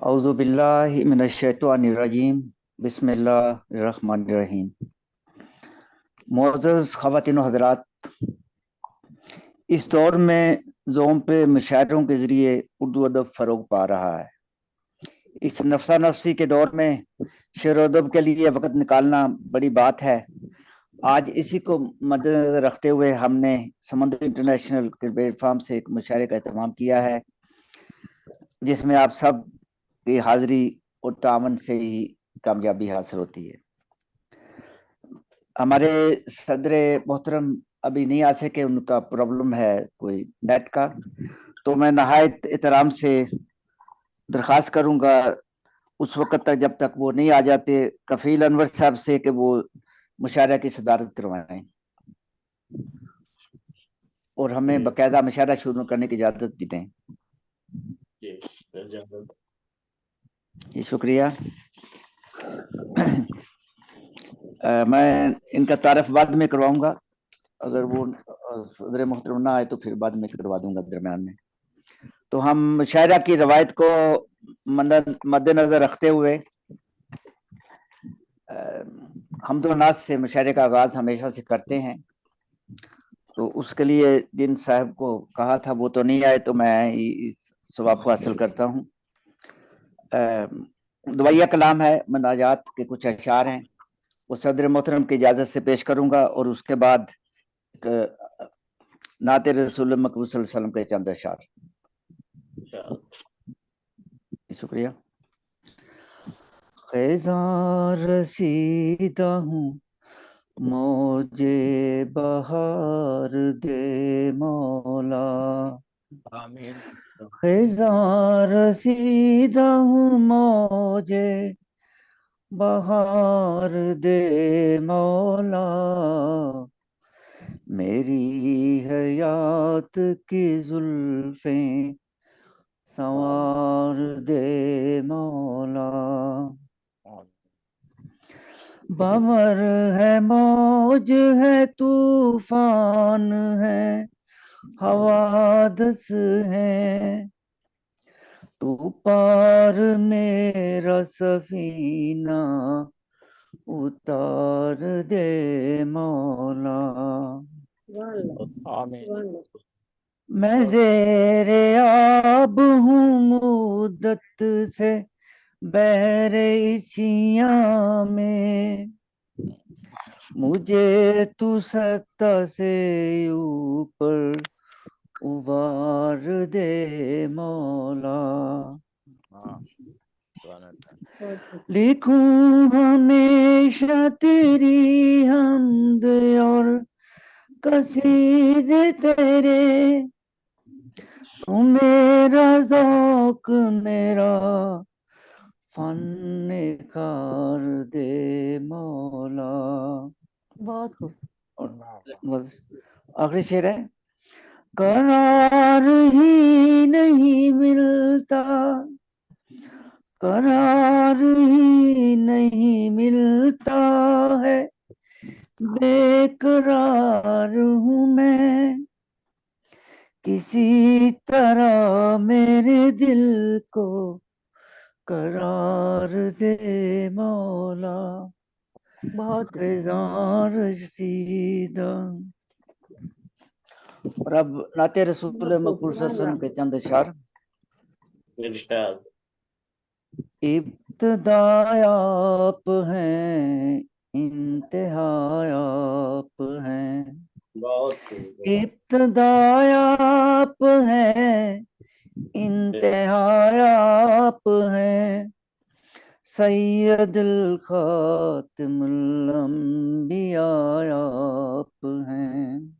औज़ु बिल्लाहि मिनश शैतानिर रजीम। बिस्मिल्लाहिर्रहमानिर्रहीम। मोअज़्ज़ज़ ख़वातीन व हज़रात, इस दौर में ज़ोम पे मुशायरों के ज़रिए उर्दू अदब फ़रोग़ पा रहा है। इस नफ़्सा नफ़सी के दौर में शेर अदब के लिए वक़्त निकालना बड़ी बात है। आज इसी को मद्देनज़र रखते हुए हमने समंदर इंटरनेशनल प्लेटफॉर्म से एक मुशायरे का एहतमाम किया है, जिसमें आप सब की हाज़िरी और तावन से ही कामयाबी हासिल होती है। हमारे सदर मोहतरम अभी नहीं आ सके, उनका प्रॉब्लम है कोई नेट का। तो मैं नहायत एहतराम से दरख्वास्त करूंगा उस वक्त तक जब तक वो नहीं आ जाते, कफील अनवर साहब से कि वो मुशायरा की सदारत करवाएं और हमें बाकायदा मुशायरा शुरू करने की इजाज़त भी दें। जी शुक्रिया। मैं इनका तारफ बाद में करवाऊंगा, अगर वो सदर मोहतरम ना आए तो फिर बाद में करवा दूंगा दरमियान में। तो हम शायरा की रवायत को मद्देनजर रखते हुए हमदो नाज से मुशायरे का आगाज हमेशा से करते हैं। तो उसके लिए जिन साहब को कहा था वो तो नहीं आए, तो मैं इस सवाब को हासिल करता हूँ। दुआया कलाम है, मनाजात के कुछ अशार हैं, वो सदर मोहतरम की इजाज़त से पेश करूंगा और उसके बाद नाते रसूल मकबूल सल्लल्लाहु अलैहि वसल्लम के चंद अशार। शुक्रिया। ख़ैज़ां रसीदा हूँ, मौजे बहार दे मौला। आमीन। ख़ैज़ां रसीदा हूँ, मौजे बहार दे मौला। मेरी हयात की जुल्फ़ें संवार दे मौला। बमर है, मौज है, तूफान है, हवादस है, तू पार मेरा सफीना उतार दे मौला। आमीन। मैं ज़ेरे आब हूँ मुद्दत से, बहरे इसियां में, मुझे तू सत्ता से ऊपर उबार दे मौला। लिखूं हमेशा तेरी हमद और कसीदे तेरे, तू मेरा ज़ौक़ मेरा फन्कार दे मौला। बहुत खूब। और बस आखिरी शेर है। करार ही नहीं मिलता, करार ही नहीं मिलता है, बेकरार हूँ मैं। किसी तरह मेरे दिल को करार दे मौला। बहुत ख़ैज़ां रसीदा। और अब नाते रसूल मकबूल सल्लल्लाहु अलैहि वसल्लम के चंद अशार। इब्तिदा आप हैं, इंतहा आप हैं। इब्तिदा आप हैं, इंतहा आप हैं। सैयदुल खातिमुल अंबिया आप हैं।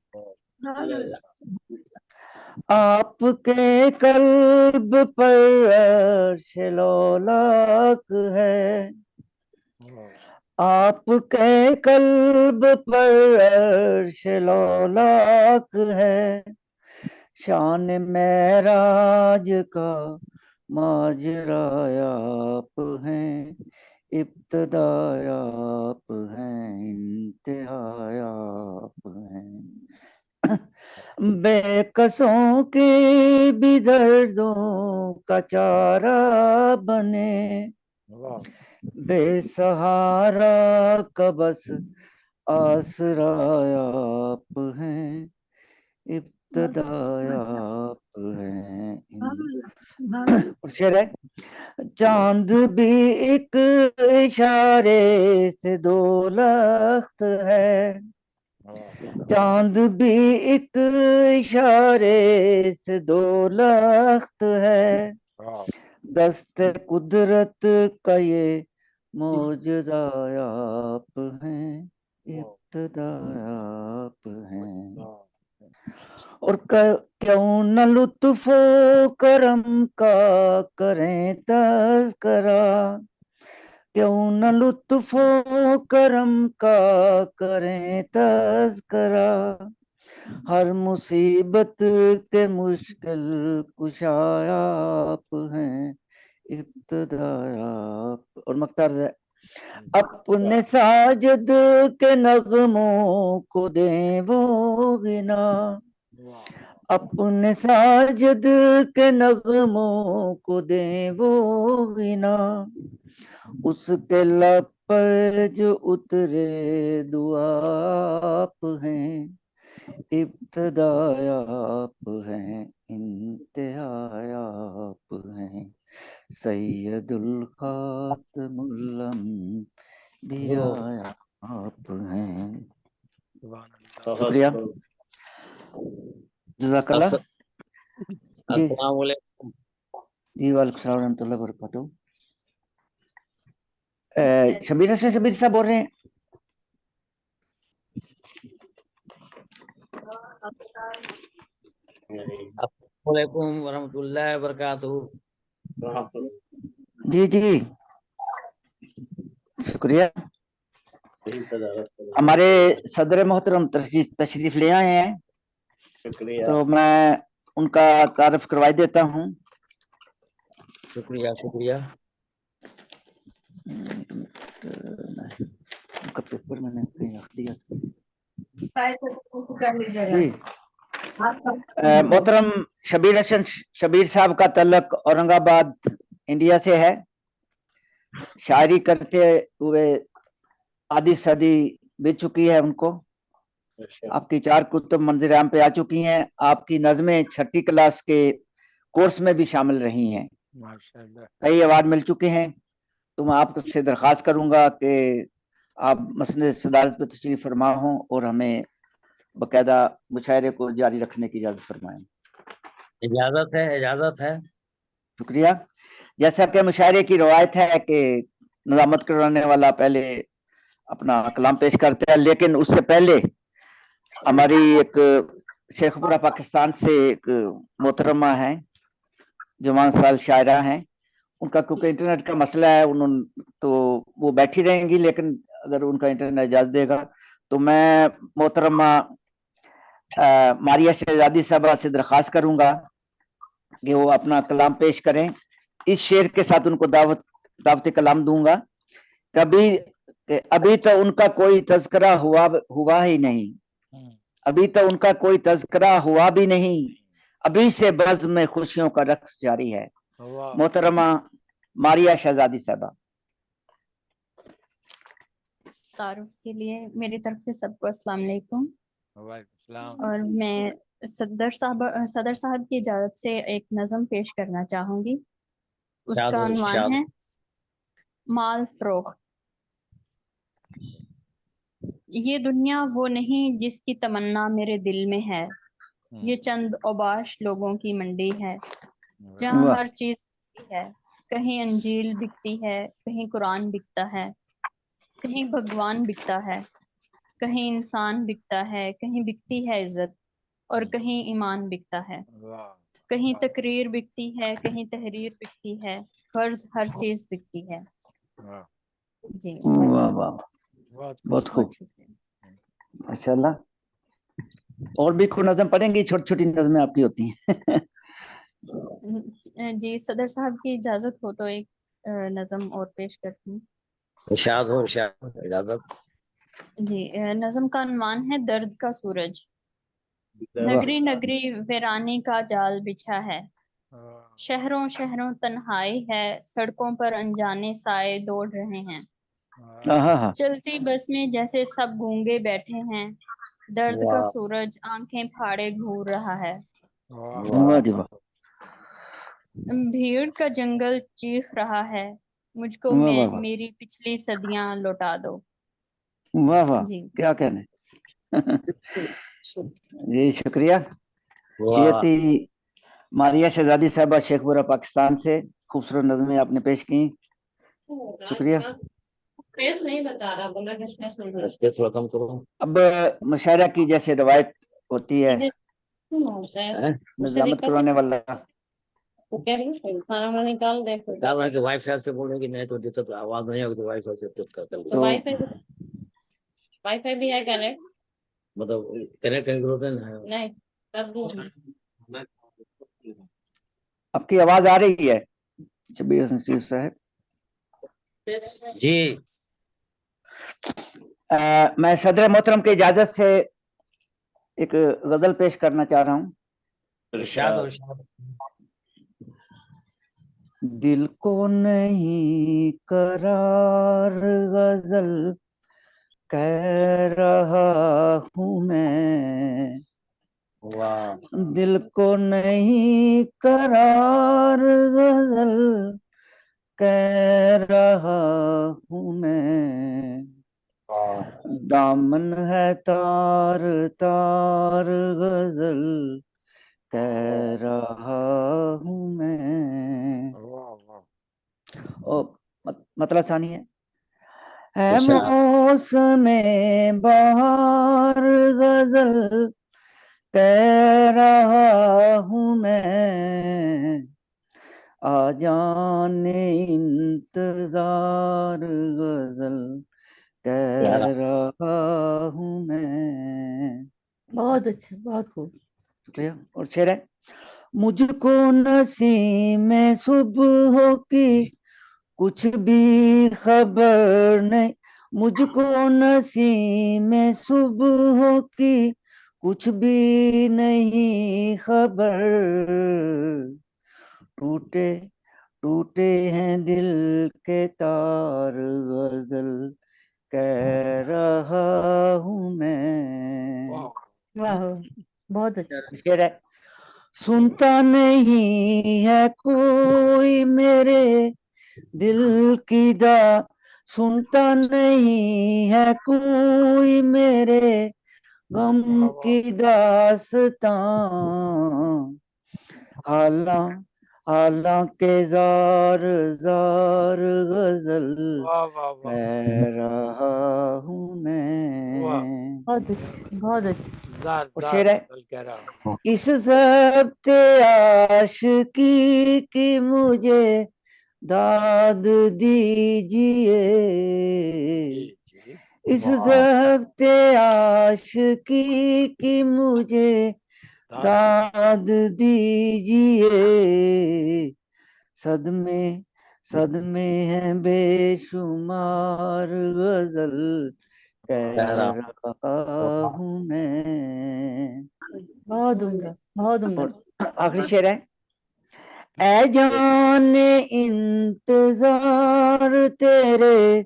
आपके कल्ब पर अर्श लौलाक है, आपके कल्ब पर अर्श लौलाक है। शान मेराज का माजरा आप हैं, इब्तिदा आप हैं, इंतहा आप हैं। बेकसों के भी दर्दों का चारा बने, वाह बेसहारा का बस आसरा आप हैं, इब्तदा आप हैं। और शेर है, चांद भी एक इशारे से दो लख्त है, चांद भी एक इशारे से दो लख्त है, वाह दस्ते कुदरत का ये मौजज़ा आप हैं, इब्तदा आप हैं। और क्यों न लुत्फो करम का करें तज़किरा, क्यों न लुत्फो करम का करें तज़किरा, हर मुसीबत के मुश्किल कुशा आप हैं, इब्तदा आप। और मख्तार है, अपने साजिद के नगमों को दें वो गिना, अपने साजिद के नगमों को दें वो गिना, उसके लब पर जो उतरे दुआ आप हैं, इब्तदा आप हैं, इंतहा आप हैं, सैयदुल खातमुल अंबिया आप हैं। शुक्रिया, जज़ाकल्लाह। जी अस्सलाम वालेकुम। जी, वालेकुम सलाम रहमतुल्लाहि व बरकातहू। शबीर साहब बोल रहे हैं। अस्सलाम वालेकुम वरहमतुल्लाहि वबरकातुहू। जी जी, शुक्रिया। हमारे सदर मोहतरम तशरीफ ले आए हैं, तो मैं उनका तारुफ करवाई देता हूँ। शुक्रिया शुक्रिया। उनका पेपर मैंने कहीं रख दिया था। जी, मोहतरम शबीर साहब का तल्लक औरंगाबाद इंडिया से है। शायरी करते हुए आधी सदी बीत चुकी है उनको। आपकी 4 कुतुब मंज़िल आम पे आ चुकी हैं। आपकी नज़में 6ठी क्लास के कोर्स में भी शामिल रही हैं। माशाल्लाह। कई अवार्ड मिल चुके हैं। तो मैं आपसे दरख्वास्त करूंगा कि आप मसनद सदारत पे तशरीफ फरमा हों और हमें बाकायदा मुशायरे को जारी रखने की इजाज़त फरमाएं। इजाजत है, इजाजत है। शुक्रिया। जैसा कि मुशायरे की रवायत है कि निज़ामत करवाने वाला पहले अपना कलाम पेश करता है, लेकिन उससे पहले हमारी एक शेखपुरा पाकिस्तान से एक मोहतरमा है, जवान साल शायरा हैं। उनका क्योंकि इंटरनेट का मसला है, उन्होंने तो वो बैठी रहेंगी, लेकिन अगर उनका इंटरनेट इजाज़त देगा तो मैं मोहतरमा मारिया शहजादी साहबा से दरख्वास्त करूंगा कि वो अपना कलाम पेश करें। इस शेर के साथ उनको दावत कलाम दूंगा। कभी अभी तो उनका कोई तज़किरा हुआ ही नहीं, अभी तो उनका कोई तज़किरा हुआ भी नहीं, अभी से बज़्म में खुशियों का रक्स जारी है। मोहतरमा मारिया शहजादी साहबा। तारुफ के लिए मेरी तरफ से सबको अस्सलाम वालेकुम। और मैं सदर साहब की इजाज़त से एक नज़म पेश करना चाहूंगी। उसका अनवान है माल फरोख्त। ये दुनिया वो नहीं जिसकी तमन्ना मेरे दिल में है, ये चंद औबाश लोगों की मंडी है, जहाँ वाह, हर चीज बिकती है। कहीं अंजील बिकती है, कहीं कुरान बिकता है, कहीं भगवान बिकता है, कहीं इंसान बिकता है, कहीं बिकती है इज्जत और कहीं ईमान बिकता है, कहीं तकरीर बिकती है, कहीं तहरीर बिकती है, फर्ज हर चीज बिकती है। जी, वाह वाह, बहुत खूब, शुक्रिया। माशाल्लाह। और भी कोई नज़म पढ़ेंगी? छोटी छोटी नज़में आपकी होती हैं। जी, सदर साहब की इजाजत हो तो एक नज़म और पेश करती हूँ। इरशाद हो, इरशाद, इजाजत। जी, नज़म का अनवान है दर्द का सूरज। नगरी नगरी वीरानी का जाल बिछा है, वाह, शहरों शहरों तन्हाई है, सड़कों पर अनजाने साए दौड़ रहे हैं। वाह, हाँ हाँ चलती बस में जैसे सब गूंगे बैठे हैं, दर्द का वाह सूरज आंखें फाड़े घूर रहा है। वाह, वाह जी वाह भीड़ का जंगल चीख रहा है, मुझको वाह वाह वाह मेरी पिछली सदियां लौटा दो। वाह वाह जी क्या कहने जी शुक्रिया। ये वाह। थी मारिया शहजादी साहबा शेखपुरा पाकिस्तान से, खूबसूरत नज़में आपने पेश की, शुक्रिया। स्पेस नहीं बता रहा, बोला कि स्पेस नहीं बता इसके थोड़ा कम करो। अब मुशायरा की जैसे रवायत होती है, रहा। उससे हैं? निजामत दिक्कत करवाने है वाला तो क्या भी खाना वाना निकाल दे फिर। क्या बना कि वाईफाई से बोलेगी, नहीं तो दिक्कत आवाज नहीं आएगी, तो वाईफाई से कर तो तो वाईफाई भी है कनेक्ट? मतलब कनेक्ट करोगे ना। नहीं कर दूं? आपकी आवाज आ रही है शबीर नसीर साहब? जी मैं सदर मोहतरम की इजाजत से एक गजल पेश करना चाह रहा हूँ। इरशाद और इरशाद। दिल को नहीं करार गजल कह रहा हूँ मैं, वाह दिल को नहीं करार गजल कह रहा हूँ मैं, वाह दामन है तार तार गजल कह रहा हूँ मैं। वाह, वाह, ओ मतलब सानी है इरशाद। मौसमे बहार गजल कह रहा हूँ मैं, आ जाने इंतजार गजल प्यारा। कह रहा हूँ मैं। बहुत अच्छा, बहुत खूब। शुक्रिया। और शेर है, मुझको नसीब में सुबह की कुछ भी खबर नहीं, मुझको नसीब में सुबह की कुछ भी नहीं खबर, टूटे टूटे हैं दिल के तार गजल कह रहा हूँ मैं। वाह, वाह बहुत अच्छा। शेर है, सुनता नहीं है कोई मेरे दिल की दा, सुनता नहीं है कोई मेरे गम वाह, वाह, की दास्तां, हालां हालांकि जार जार गजल वाह, वाह, वाह, कह रहा हूँ वाह, मैं। बहुत अच्छा, बहुत अच्छा। जार और जार शेर है, गजल कह रहा हूँ। इस ज़ब्ते आशिकी की मुझे दाद दीजिए, जी जी, इस वाह ज़ब्ते आशिकी की मुझे दाद दाद दीजिए, सदमे सदमे हैं बेशुमार गजल प्यारा। कह रहा हूँ मैं। बहुत उम्दा, बहुत उम्दा। और आखिरी शेर है, ऐ जाने इंतजार तेरे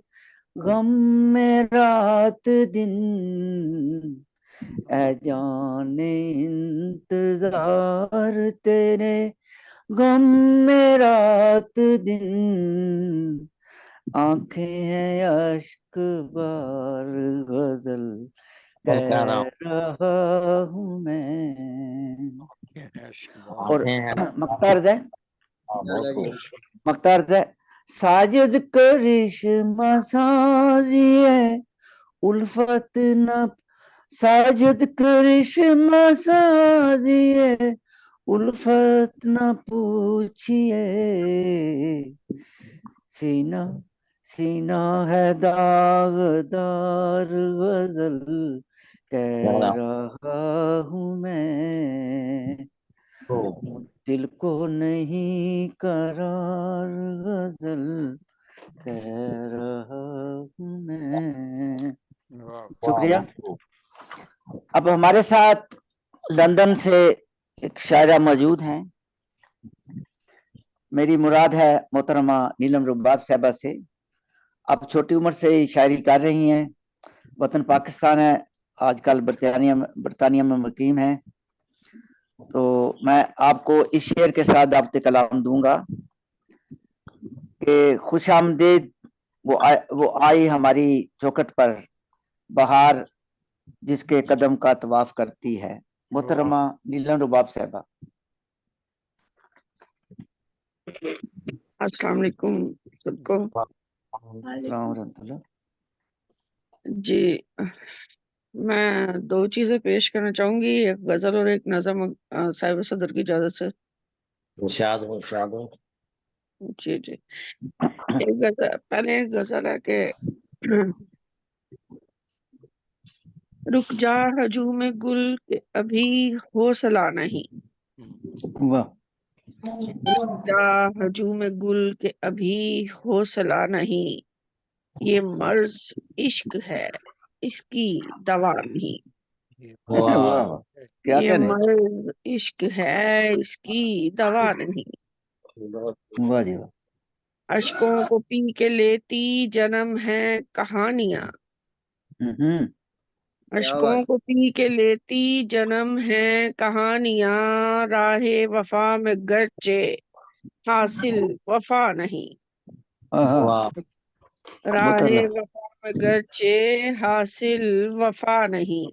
गम में रात दिन, ऐ जाने इंतजार तेरे गम में रात दिन, आंखें हैं अश्क बार गजल बहुत प्यारा। कह रहा हूँ मैं। और आंखें हैं। मख्तार है, बहुत खूब। मख्तार है, साजिद करिश्मा साजिए उल्फत न, साजिद करिश्मा साजिए उल्फत न पूछिए, सीना सीना है दागदार गजल कह प्यारा। रहा हूँ मैं, खूब। दिल को नहीं करार गजल कह रहा हूँ मैं। वाह, शुक्रिया। बहुत खूब। अब हमारे साथ लंदन से एक शायरा मौजूद हैं। मेरी मुराद है मोहतरमा नीलम रुबाब साहबा से। अब छोटी उम्र से ही शायरी कर रही हैं। वतन पाकिस्तान है, आजकल बरतानिया में मुकीम है। तो मैं आपको इस शेर के साथ दावत कलाम दूंगा कि खुश आमदीद वो आई हमारी चौखट पर, बहार जिसके कदम का तवाफ करती है। मोहतरमा नीलम रुबाब साहबा। अस्सलाम वालेकुम सबको। अस्सलाम वालेकुम। जी, मैं दो चीजें पेश करना चाहूंगी, एक गजल और एक नज़म, साहिब सदर की इजाजत से। इरशाद हो, इरशाद हो। जी जी। एक गजल, पहले एक गजल है कि रुक जा हजूम गुल के अभी हौसला नहीं, वाह। रुक जा हजूम गुल के अभी हौसला नहीं, ये मर्ज इश्क है इसकी दवा नहीं, वाह वाह वाह, क्या ये कहने। मर्ज इश्क है इसकी दवा नहीं, वाह जी वाह। अश्कों को पी के लेती जन्म है कहानियां, हम्म। अश्कों को पी के लेती जन्म है कहानियां, राहे वफा में गरचे हासिल वफा नहीं, हाँ, वाह राहे मतलब वफा में गरचे हासिल वफा नहीं,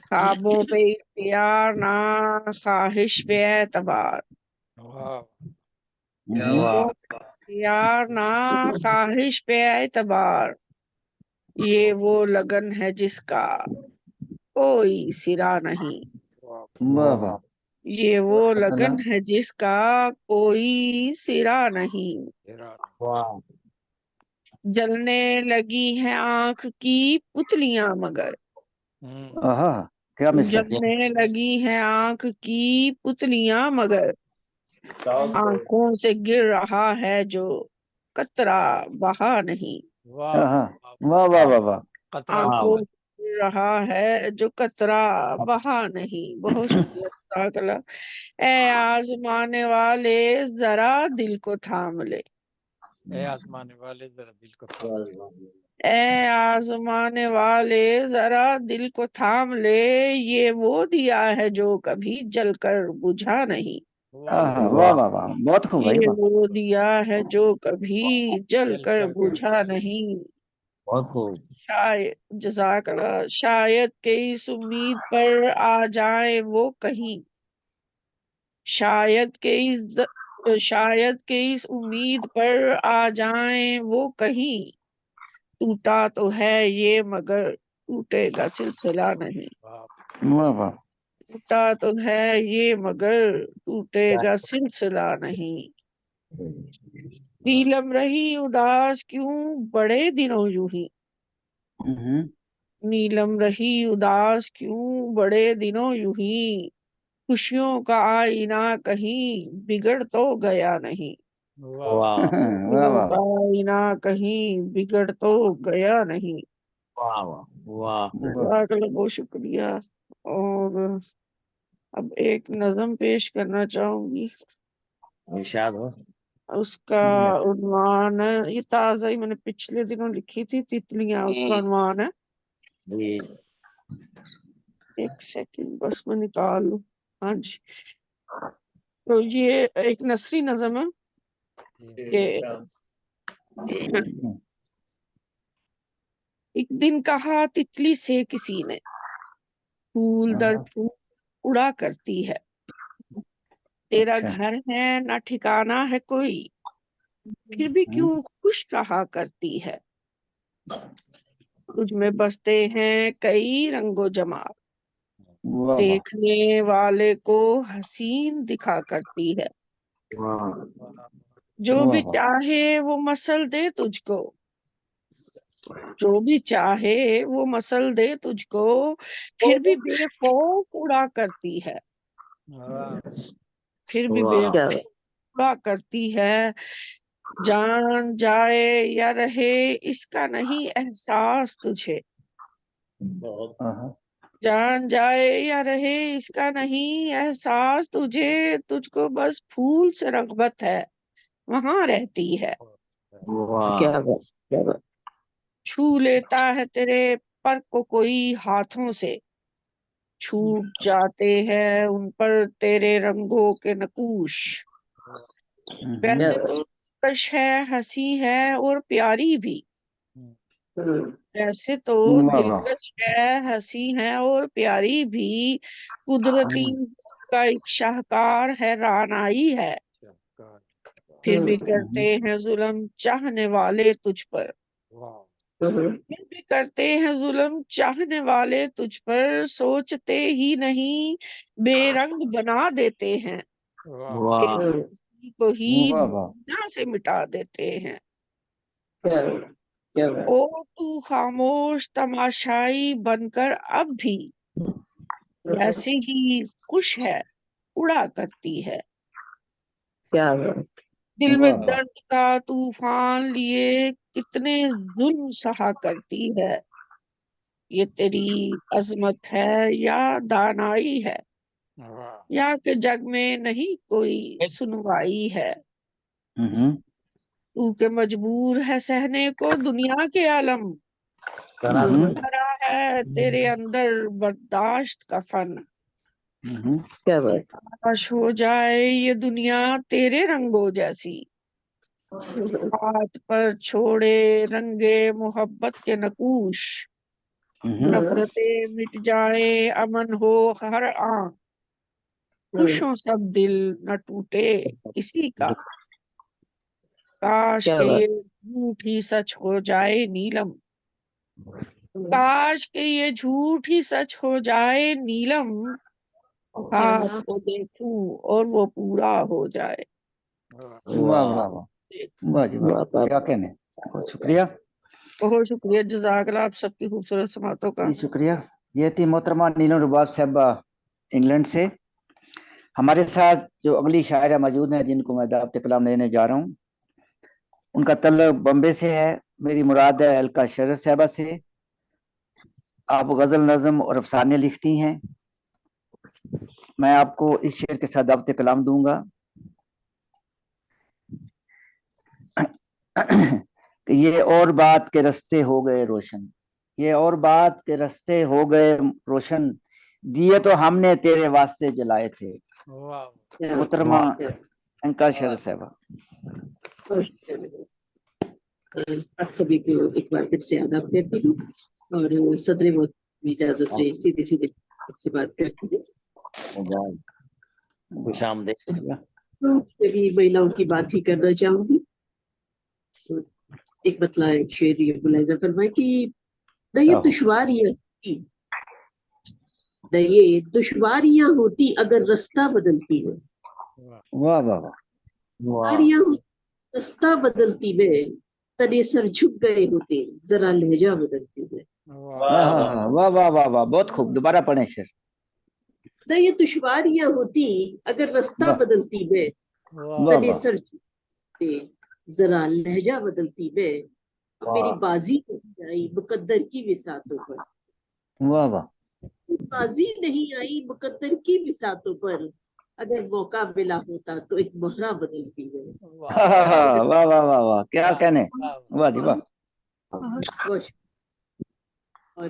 ख्वाबों पे इख्तियार ना ख्वाहिश पे एतबार, ख्वाबों पे इख्तियार ना ख्वाहिश पे एतबार, ये वो लगन है जिसका कोई सिरा नहीं, वाह वाह। ये वो लगन अल्लाह। है जिसका कोई सिरा नहीं, वाह जलने लगी है आंख की पुतलियां मगर, आहा, क्या मिसरा। जलने लगी है आंख की पुतलियां मगर, आंखों से गिर रहा है जो कतरा बहा नहीं, आहा, वाह वाह वाह वाह। आंखों से गिर रहा है जो कतरा बहा नहीं। बहुत शुक्रिया, जज़ाकल्लाह। ए आजमाने वाले जरा दिल को थाम ले, आजमाने वाले जरा दिल को थाम ले। ए आजमाने वाले जरा दिल को थाम ले, ये वो दिया है जो कभी जलकर बुझा नहीं, आहा, वाह वाह वाह, बहुत खूब भाई ये वाह। वो दिया है जो कभी जलकर बुझा नहीं, बहुत खूब। शायद जज़ाकल्लाह, शायद के इस उम्मीद पर आ जाए वो कहीं, शायद के इस शायद के इस उम्मीद पर आ जाए वो कहीं, टूटा तो है ये मगर टूटेगा सिलसिला नहीं, वाह वाह। टूटा तो है ये मगर टूटेगा सिलसिला नहीं, नीलम रही उदास क्यों बड़े दिनों यूं ही, हम्म। नीलम रही उदास क्यों बड़े दिनों यूं ही, खुशियों का आईना कहीं बिगड़ तो गया नहीं, वाह वाह खुशियों वाह। का आईना कहीं बिगड़ तो गया नहीं। वाह वाह वाह वाह। जज़ाकल्लाह, बहुत शुक्रिया। और अब एक नज़म पेश करना चाहूंगी, इरशाद हो। उसका उन्वान है, ये ताज़ा ही मैंने पिछले दिनों लिखी थी, तितलियां उसका उन्वान है। जी एक सेकंड बस मैं निकाल लूं। हाँ जी, तो ये एक नसरी नज़म है कि एक दिन कहा तितली से किसी ने, फूल दर फूल उड़ा करती है, तेरा अच्छा। घर है ना ठिकाना है कोई, फिर भी क्यों खुश रहा करती है, तुझ में बसते हैं कई रंगो जमाल, वाह वाह। देखने वाले को हसीन दिखा करती है, वाह जो वाह भी वाह। चाहे वो मसल दे तुझको, जो भी चाहे वो मसल दे तुझको, फिर भी बेखौफ उड़ा करती है, फिर भी वाह बेखौफ उड़ा करती है, जान जाए या रहे इसका नहीं एहसास तुझे, आहा, जान जाए या रहे इसका नहीं एहसास, तुझे तुझको बस फूल से रग़बत है, वहां रहती है। वाह क्या बात, क्या बात। छू लेता है तेरे पर को कोई हाथों से, छूट जाते हैं उन पर तेरे रंगों के नकूश। वैसे तो कश है, हंसी है और प्यारी भी, वैसे तो वाह वाह दिलकश है, हंसी है और प्यारी भी, कुदरती का एक शाहकार है, रानाई है। फिर भी करते हैं जुल्म चाहने वाले तुझ पर, फिर भी करते हैं जुल्म चाहने वाले तुझ पर, सोचते ही नहीं बेरंग बना देते हैं, वाह फिर किसी को ही वाह वाह दुनिया से मिटा देते हैं। क्या बात। ओ तू खामोश तमाशाई बनकर अब भी वैसे ही खुश है, उड़ा करती है। क्या बात। दिल में वाह वाह दर्द का तूफान लिए कितने जुल्म सहा करती है, ये तेरी अजमत है या दानाई है, या कि जग में नहीं कोई सुनवाई है। हम्म तू के मजबूर है सहने को दुनिया के आलम, हम्म भरा है तेरे अंदर बर्दाश्त का फन। क्या बात। काश हो जाए ये दुनिया तेरे रंगों जैसी, हाथ पर छोड़े रंगे मोहब्बत के नकूश, नफरतें मिट जाए अमन हो हर आंख, खुश हो सब दिल न टूटे किसी का। काश क्या के बात। ये झूठ ही सच हो जाए नीलम, काश के ये झूठ ही सच हो जाए नीलम, ख्वाब को देखूं और वो पूरा हो जाए। वाह वाह वाह वाह जी वाह, वाह क्या कहने, बहुत शुक्रिया बहुत शुक्रिया, जज़ाकल्लाह आप सबकी खूबसूरत समातों का। जी, शुक्रिया। ये थी मोहतरमा नीलम रुबाब साहबा इंग्लैंड से। हमारे साथ जो अगली शायरा मौजूद हैं जिनको मैं दावत कलाम देने जा रहा हूँ, उनका तल्लुक बम्बे से है। मेरी मुराद है अलका शरर साहबा से। आप गजल, नज्म और अफसाने लिखती हैं। मैं आपको इस शेर के साथ दावत कलाम दूंगा कि ये और बात के रास्ते हो गए रोशन, ये और बात के रास्ते हो गए रोशन, दिए तो हमने तेरे वास्ते जलाए थे। मोहतरमा अंका शरर साहबा। आप सभी को एक बार फिर से आदाब करती हूँ और सदर मोहतरम की इजाजत से सीधे सीधे आपसे बात करती हूँ। खुश आमदीद। तो सभी महिलाओं की बात ही करना चाहूंगी। तो एक बतला एक शेर ये मुलाहिजा फरमाए कि न ये दुश्वारियां होती, न ये दुश्वारियां होती अगर रास्ता बदलती है, वाह वाह वाह दुश्वारियां रास्ता बदलती में, तने सर झुक गए होते जरा लहजा बदलती में। वाह वाह वाह वाह वाह, बहुत खूब, दोबारा पढ़ें शेर। न ये दुश्वारियां होती अगर रास्ता वाह बदलती में, वाह तने वाह सर झुकते जरा लहजा बदलती में। अब मेरी बाजी नहीं आई मुकद्दर की विसातों पर, वाह वाह बाजी नहीं आई मुकद्दर की विसातों पर, अगर मौका मिला होता तो एक मोहरा बदलती में। वाह वाह वाह वाह, क्या कहने, वाह जी वाह। बहुत और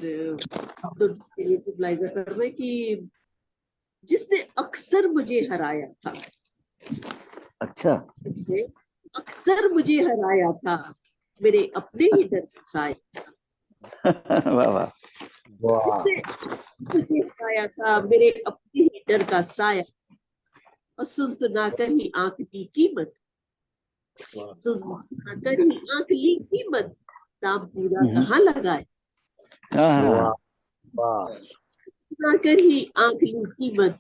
तो लाइजा कर रहे कि जिसने अक्सर मुझे हराया था, अच्छा जिसने अक्सर मुझे हराया था, मेरे अपने ही डर का साया, वाह वाह जिसने मुझे हराया था मेरे अपने ही डर का साया, और सुन सुना कर ही आंख दी कीमत, सुन सुना कर ही आंख ली कीमत, दाम पूरा कहाँ लगाए, सुना कर ही आंख ली कीमत,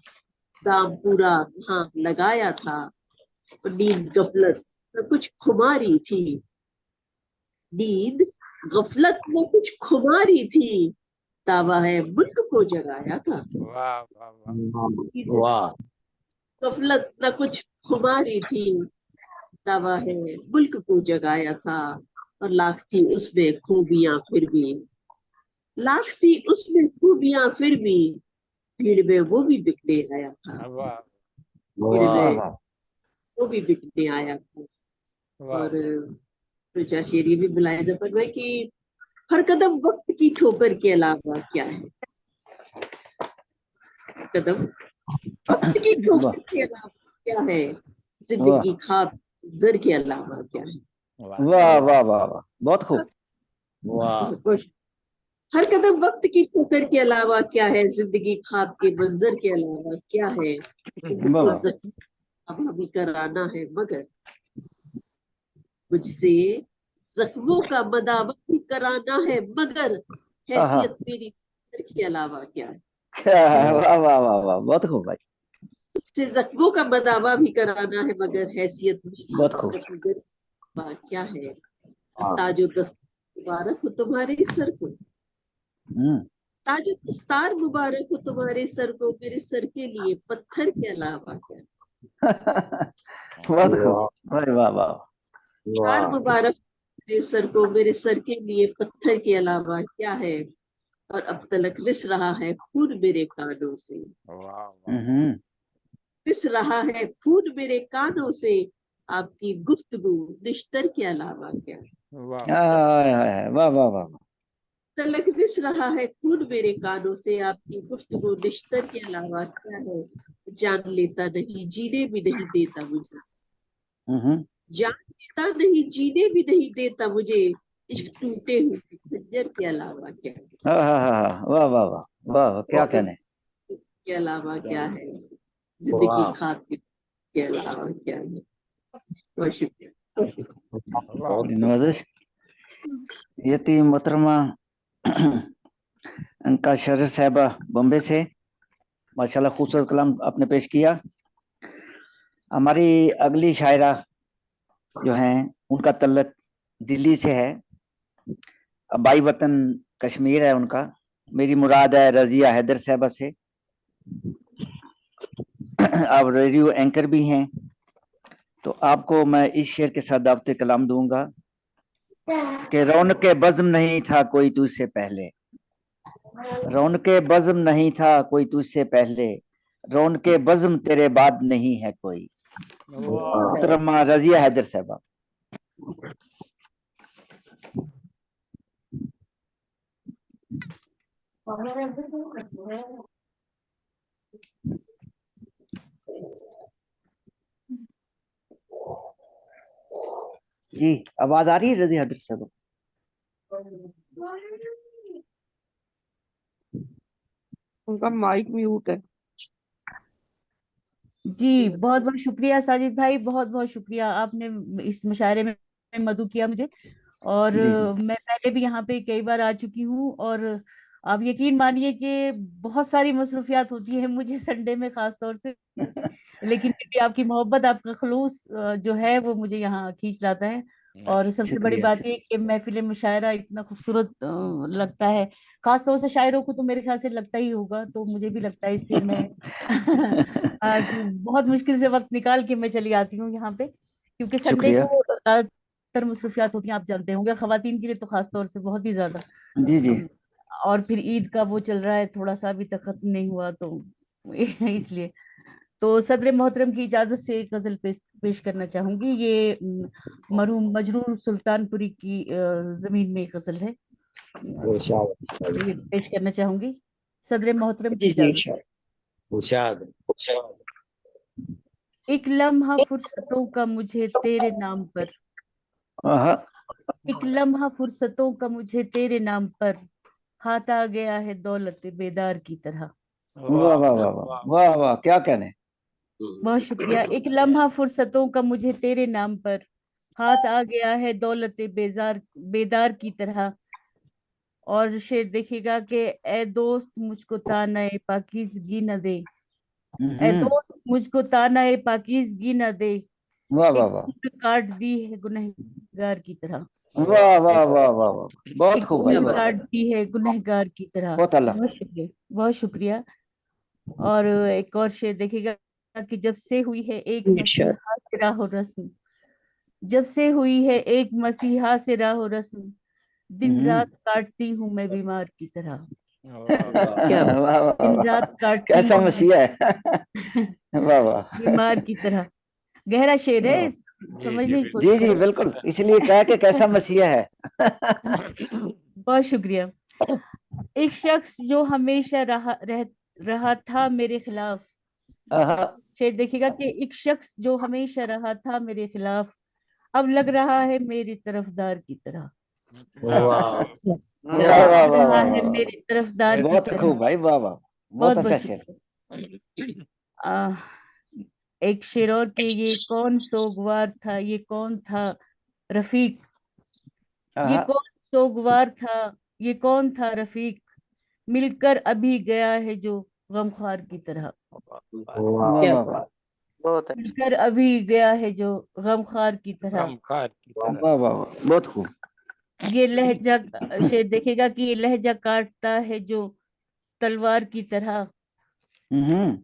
दाम पूरा कहाँ लगाया था। और नींद गफलत में कुछ खुमारी थी, नींद गफलत में कुछ खुमारी थी, दावा है मुल्क को जगाया था। वाह गफलत में कुछ खुमारी थी, दावा है मुल्क को जगाया था। और लाख थी उसमें खूबियां फिर भी, लाख थी उसमें खूबियां फिर भी भीड़ में वो भी बिकने आया था। वाह भीड़ वाह में वाह वो भी बिकने आया था। वाह और दो चार शेर ये भी मुलाहिजा फरमाए कि हर कदम वक्त की ठोकर के अलावा क्या है। कदम वक्त की वाह ठोकर के अलावा क्या है, वाह जिंदगी ख्वाब जर के अलावा क्या है। वाह वाह वाह वाह वाह, बहुत खूब। वाह बहुत- हर कदम वक्त की ठोकर के अलावा क्या है, जिंदगी ख्वाब के मंजर के अलावा क्या है। वाह मुझसे वाह जख्म भी कराना है मगर, मुझसे जख्मों का मदावा भी कराना है मगर, आहा, हैसियत मेरी के अलावा क्या है। क्या है, वाह वाह वाह वाह, बहुत खूब भाई, मुझसे जख्मों का मदावा भी कराना है मगर, हैसियत मेरी बहुत खूब। के अलावा क्या है। हाँ ताजो दस्तार मुबारक हो तुम्हारे सर को, हम्म, ताजो दस्तार मुबारक हो तुम्हारे सर को, मेरे सर के लिए पत्थर के अलावा क्या है। बहुत खूब वाह भाई, वाह वाह। तार वाह मुबारक मेरे सर को, मेरे सर के लिए पत्थर के अलावा क्या है। और अब तलक रिस रहा है खून मेरे कानों से, वाह हम्म, रिस रहा है खून मेरे कानों से, आपकी गुफ्तगू निश्तर के अलावा क्या है। वाह वाह वाह वाह, तलक रिस रहा है खून मेरे कानों से, आपकी गुफ्तगू निश्तर के अलावा क्या है। जान लेता नहीं जीने भी नहीं देता मुझे, हम्म, जान लेता नहीं जीने भी नहीं देता मुझे, इश्क टूटे हुए खंजर के अलावा क्या है। वाह वाह वाह वाह, क्या कहने। के अलावा क्या है, जिंदगी वाह खातिर के अलावा क्या है। बहुत शुक्रिया। वाह बड़ी नवाजिश। ये थी मोहतरमा इनका शरद साहिबा बॉम्बे से, माशाल्लाह खूबसूरत कलाम आपने पेश किया। हमारी अगली शायरा जो हैं उनका तल्लक दिल्ली से है, बाई वतन कश्मीर है उनका। मेरी मुराद है रजिया हैदर साहबा से। आप रेडियो एंकर भी हैं, तो आपको मैं इस शेर के साथ दावते कलाम दूंगा कि रौनक बज़्म नहीं था कोई तुझसे पहले, रौनक बज़्म नहीं था कोई तुझसे पहले, रौनक बज़्म तेरे बाद नहीं है कोई। वाह मोहतरमा रजिया हैदर साहबा। जी, आवाज आ रही है रजिया हैदर साहबा? उनका माइक म्यूट है। जी बहुत बहुत शुक्रिया साजिद भाई, बहुत बहुत शुक्रिया, आपने इस मुशायरे में मदद किया मुझे। और जी जी मैं पहले भी यहाँ पे कई बार आ चुकी हूँ, और आप यकीन मानिए कि बहुत सारी मसरूफियात होती है मुझे संडे में खास तौर से, लेकिन फिर भी आपकी मोहब्बत, आपका खलूस जो है वो मुझे यहाँ खींच लाता है। और सबसे बड़ी शुक्रिया। बात ये कि महफिल मुशायरा इतना खूबसूरत लगता है, खास तौर से शायरों को तो मेरे ख्याल से लगता ही होगा, तो मुझे भी लगता है, इसलिए मैं आज बहुत मुश्किल से वक्त निकाल के मैं चली आती हूँ यहाँ पे, क्योंकि संडे शुक्रिया। को ज्यादातर मसरूफियात होती हैं, आप जानते होंगे, खवातीन के लिए तो खास तौर से बहुत ही ज्यादा। जी जी अम, और फिर ईद का वो चल रहा है, थोड़ा सा अभी तक खत्म नहीं हुआ, तो इसलिए तो सदर मोहतरम की इजाजत से एक गजल पेश करना चाहूंगी। ये मरहूम मजरूर सुल्तानपुरी की जमीन में एक गजल है, ये पेश करना चाहूंगी सदर मोहतरम की जी जी इजाजत। इंशाल्लाह। उशाद एक लम्हा फुर्सतों का मुझे तेरे नाम पर, आहा, एक लम्हा फुर्सतों का मुझे तेरे नाम पर, हाथ आ गया है दौलत बेदार की तरह। वाह वाह वाह वाह वाह वाह, क्या कहने। बहुत शुक्रिया। एक लम्हा फुर्सतों का मुझे तेरे नाम पर, हाथ आ गया है दौलत बेदार की तरह। और शेर देखिएगा कि ए दोस्त मुझको ताने पाकीज़गी न दे, ए हम्म, दोस्त मुझको ताने पाकीज़गी न दे, वाह वाह एक वाह ऊँट काट दी है गुनहगार की तरह, वाह वाह वाह वाह वाह, बहुत एक खूब भाई, ऊँट बहुत काट दी है गुनहगार की तरह। बहुत अल्लाह। बहुत शुक्रिया, बहुत शुक्रिया। और एक और शेर देखिएगा कि जब से हुई है एक मसीहा से राहो रस्म, जब से हुई है एक मसीहा से राहो रस्म, दिन रात काटती हूँ मैं बीमार की तरह। क्या वाह वाह वाह दिन वाह, रात काटती कैसा हूँ मैं मसीहा है। वाह वाह। बीमार की तरह। गहरा शेर है, जी समझने की जी कोशिश जी करें। बिल्कुल, इसलिए कहा कि कैसा मसीहा है। बहुत शुक्रिया। एक शख्स जो हमेशा रहा था मेरे खिलाफ। आहा, शेर देखिएगा कि एक शख्स जो हमेशा रहा था मेरे खिलाफ अब लग रहा है मेरी तरफदार की तरह। वाह वाह वाह लग वाह रहा वाह है वाह, मेरी तरफदार की बहुत तरह। खूब भाई, वाह वाह, बहुत बहुत बहुत अच्छा शेर। शुक्रिया। एक शेर और के ये कौन सोगवार था, ये कौन था रफीक, ये आहा, कौन सोगवार था, ये कौन था रफीक, मिलकर अभी गया है जो गमख्वार की तरह। वाह क्या वाह वाह बहुत अच्छा। मिलकर अभी गया है जो गमख्वार की तरह। गमखार की तरह। वाह वाह वाह, बहुत खूब। ये लहजा, शेर देखेगा कि ये लहजा काटता है जो तलवार की तरह। हम्म,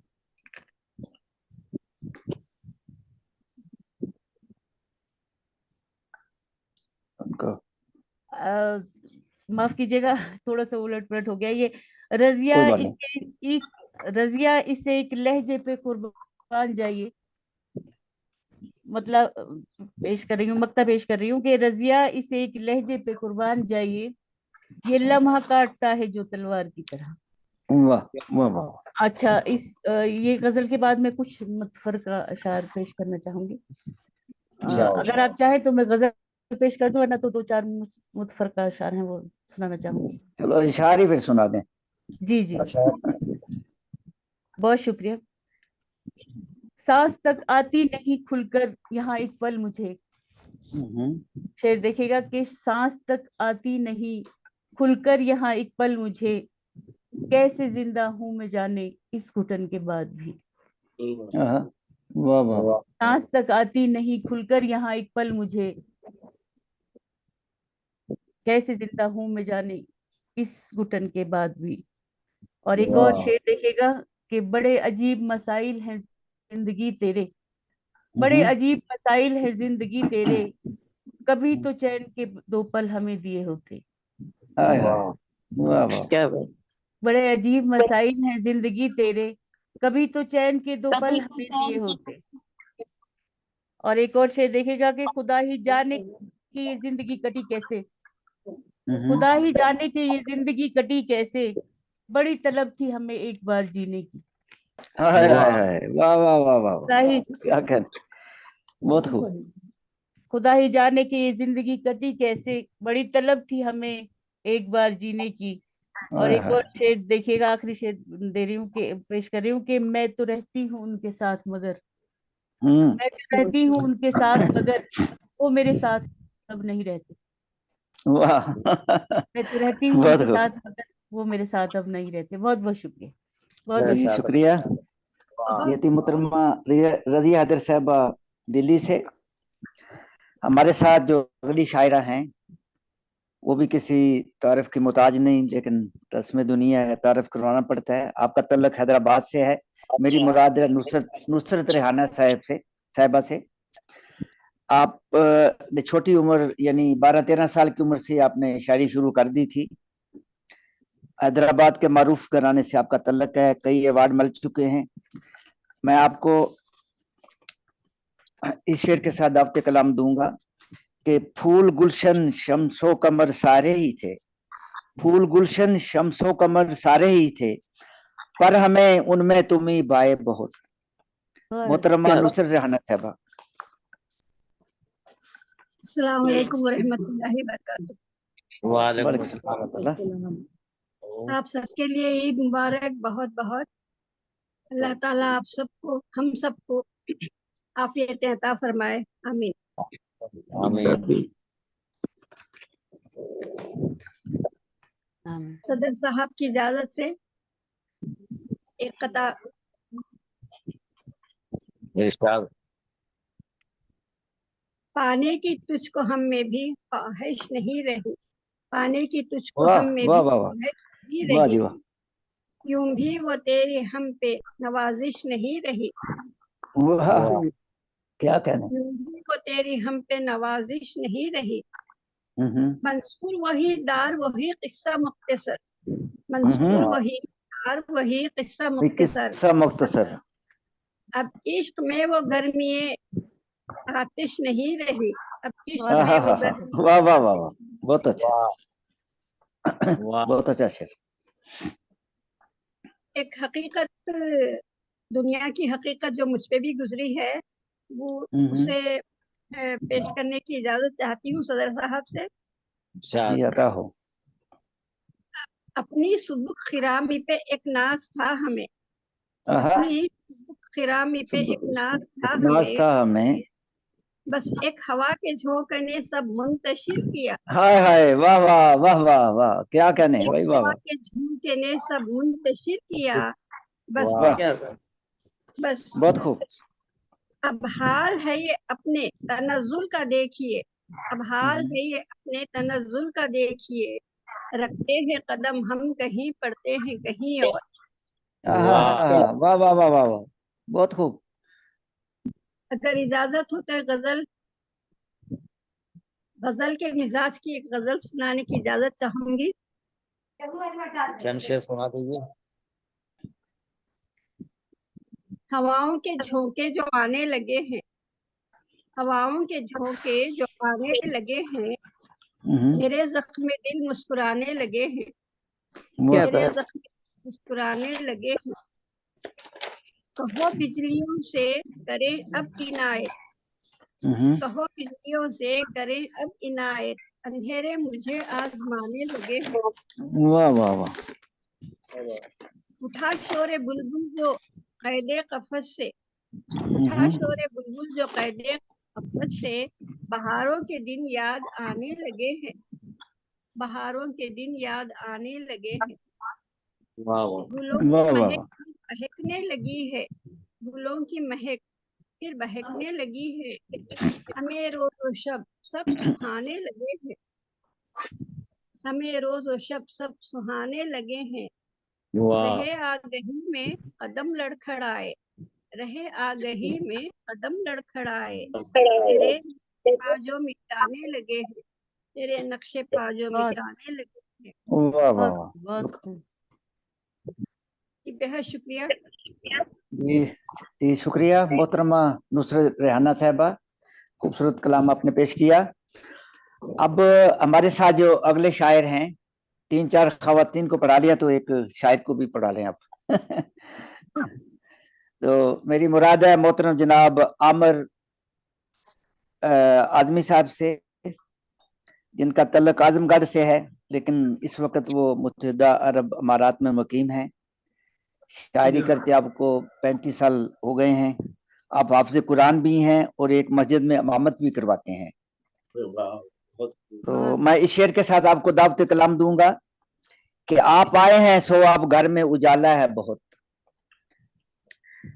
उनको माफ कीजिएगा, थोड़ा सा उलट पलट हो गया ये। कोई बात नहीं। रजिया इसे एक लहजे पे कुर्बान जाइए। मतलब पेश कर रही हूँ, मक्ता पेश कर रही हूँ कि रजिया इसे एक लहजे पे कुर्बान जाइए, ये लम्हा काटता है जो तलवार की तरह। वाह वाह वाह, अच्छा, ये गजल के बाद मैं कुछ मुतफर का अशार पेश करना चाहूंगी। अगर आप चाहे तो मैं गजल पेश कर दूं, वरना तो दो चार मुतफर का अशार हैं वो सुनाना चाहूंगी। चलो इशार ही फिर सुना दें। जी जी, बहुत शुक्रिया। सांस तक आती नहीं खुलकर यहाँ एक पल मुझे। शेर देखिएगा कि सांस तक आती नहीं खुलकर यहाँ एक पल मुझे, कैसे जिंदा हूं मैं जाने इस घुटन के बाद भी। आहा, वाह वाह वाह, सांस तक आती नहीं खुलकर यहाँ एक पल मुझे, कैसे जिंदा हूं मैं जाने इस घुटन के बाद भी। और एक और शेर देखेगा कि बड़े अजीब मसाइल हैं जिंदगी तेरे, बड़े अजीब मसाइल हैं जिंदगी तेरे, कभी तो चैन के दो पल हमें दिए होते। हाय हाय, वाह वाह, क्या बात। बड़े अजीब मसाइल हैं जिंदगी तेरे, कभी तो चैन के दो पल हमें दिए होते। और एक और शेर देखेगा कि खुदा ही जाने कि ये जिंदगी कटी कैसे, खुदा ही जाने कि ये जिंदगी कटी कैसे, बड़ी तलब थी हमें एक बार जीने की। हाय हाय हाय, वाह वाह वाह वाह खुदा वाह, ही क्या कहते, बहुत खूब। खुदा ही जाने कि ये जिंदगी कटी कैसे, बड़ी तलब थी हमें एक बार जीने की। और हाय एक हाय, और शेर देखिएगा, आखिरी शेर दे रही हूँ कि पेश कर रही हूँ कि मैं तो रहती हूँ उनके साथ मगर, मैं तो रहती हूँ उनके साथ मगर वो मेरे साथ अब नहीं रहते। वाह, मैं तो रहती हूँ बहुत उनके खूब, साथ मगर वो मेरे साथ अब नहीं रहते। बहुत बहुत शुक्रिया, बहुत बहुत जी शुक्रिया। शुक्रिया। ये थी मुहतरमा रजिया हैदर साहबा दिल्ली से। हमारे साथ जो अगली शायरा हैं वो भी किसी तारीफ की मोहताज नहीं, लेकिन रस्म दुनिया है, तारीफ करवाना पड़ता है। आपका तल्लक हैदराबाद से है, मेरी मुराद है नुसरत नुसरत रेहाना साहिबा से। आप ने छोटी उम्र यानी 12-13 साल की उम्र से आपने शायरी शुरू कर दी थी। हैदराबाद के मारूफ घराने से आपका तल्लक है, कई अवार्ड मिल चुके हैं। मैं आपको इस शेर के साथ दावते कलाम दूंगा कि फूल गुलशन शम्सो कमर सारे ही थे, फूल गुलशन शम्सो कमर सारे ही थे, पर हमें उनमें तुम्ही बाए बहुत। मोहतरमा नुसरत रेहाना साहबा। अस्सलाम वालेकुम वरहमतुल्लाहि वबरकातुहू। वालेकुम वालेकुम अस्सलाम। अस्सलाम। आप सबके लिए ईद मुबारक, बहुत बहुत। अल्लाह ताला आप सबको, हम सबको आफियत अता फरमाए, आमीन। आमीन। सदर साहब की इजाजत से एक कता। इरशाद। पाने की तुझको हम में भी ख्वाहिश नहीं रही, पाने की तुझको वाह हम में वाह भी वाह वाह, ख्वाहिश नहीं वाह रही, जी वाह, यूं भी वो तेरी हम पे नवाजिश नहीं रही, वाह, क्या कहने। यूं भी वो तेरी हम पे नवाजिश नहीं रही, मंसूर वही दार वही किस्सा मुख्तसर, मंसूर वही दार वही किस्सा मुख्तसर। किस्सा मुख्तसर। अब इश्क में वो गर्मी आतिश नहीं रही, अब इश्क में वो गर्मी। वाह वाह वाह वाह, बहुत अच्छा, वाह बहुत अच्छा शेर। एक हकीकत, दुनिया की हकीकत जो मुझ पे भी गुजरी है, वो उसे पेश करने की इजाजत चाहती हूँ सदर साहब से। जी अता हो। अपनी सुबुक खिरामी पे एक नाज था हमें, आहा, अपनी सुबुक खिरामी पे एक नाज था नाज हमें, था हमें, बस एक हवा के झोंके ने सब मुंतशिर किया। हाय हाय, वाह वाह वाह वाह वाह, क्या कहने हैं एक भाई, वाह हवा वाह के झोंके ने सब मुंतशिर किया, बस वाह, बस बहुत खूब। अब हाल है ये अपने तनज़्ज़ुल का देखिए, अब हाल है ये अपने तनज़्ज़ुल का देखिए, रखते हैं कदम हम कहीं पढ़ते हैं कहीं और। वाह वाह वाह वाह वाह, बहुत खूब। अगर इजाजत हो तो गजल के मिजाज की एक गजल सुनाने की इजाजत चाहूंगी। चंद शेर सुना दीजिए। हवाओं के झोंके जो आने लगे हैं, हवाओं के झोंके जो आने लगे हैं, मेरे जख्म दिल मुस्कुराने लगे हैं, मेरे जख्म मुस्कुराने लगे हैं। कहो बिजलियों से करें अब इनायत, कहो बिजलियों से करें अब इनायत, अंधेरे मुझे आजमाने लगे हैं। वाह वाह वाह, उठा शोरे बुलबुल जो कैदे कफस से, उठा शोरे बुलबुल जो कैदे कफस से, बहारों के दिन याद आने लगे हैं, बहारों के दिन याद आने लगे हैं। गुलों की वाह वाह महक वाह, बहकने लगी है, गुलों की महक फिर बहकने लगी है, हमें रोज और शब सब सुहाने लगे हैं, हमें रोज और शब सब सुहाने लगे हैं। रहे आगही में कदम लड़खड़ाए, रहे आगही में कदम लड़खड़ाए, तेरे पा जो मिटाने लगे हैं, तेरे नक्शे पा जो मिटाने लगे हैं। वाह वाह वाह, बहुत खूब। बेहद शुक्रिया जी जी, शुक्रिया मोहतरमा नुसरत रेहाना साहबा, खूबसूरत कलाम आपने पेश किया। अब हमारे साथ जो अगले शायर हैं, 3-4 खवातीन को पढ़ा लिया तो एक शायर को भी पढ़ा लें आप। तो मेरी मुराद है मोहतरम जनाब आमिर आजमी साहब से, जिनका तल्लक आजमगढ़ से है, लेकिन इस वक्त वो मुत्तहिदा अरब अमारात में मुकीम हैं। शायरी करते आपको 35 साल हो गए हैं। आप हाफिज़ कुरान भी हैं और एक मस्जिद में इमामत भी करवाते हैं। तो मैं इस शेर के साथ आपको दावत कलाम दूंगा कि आप आए हैं सो आप घर में उजाला है बहुत,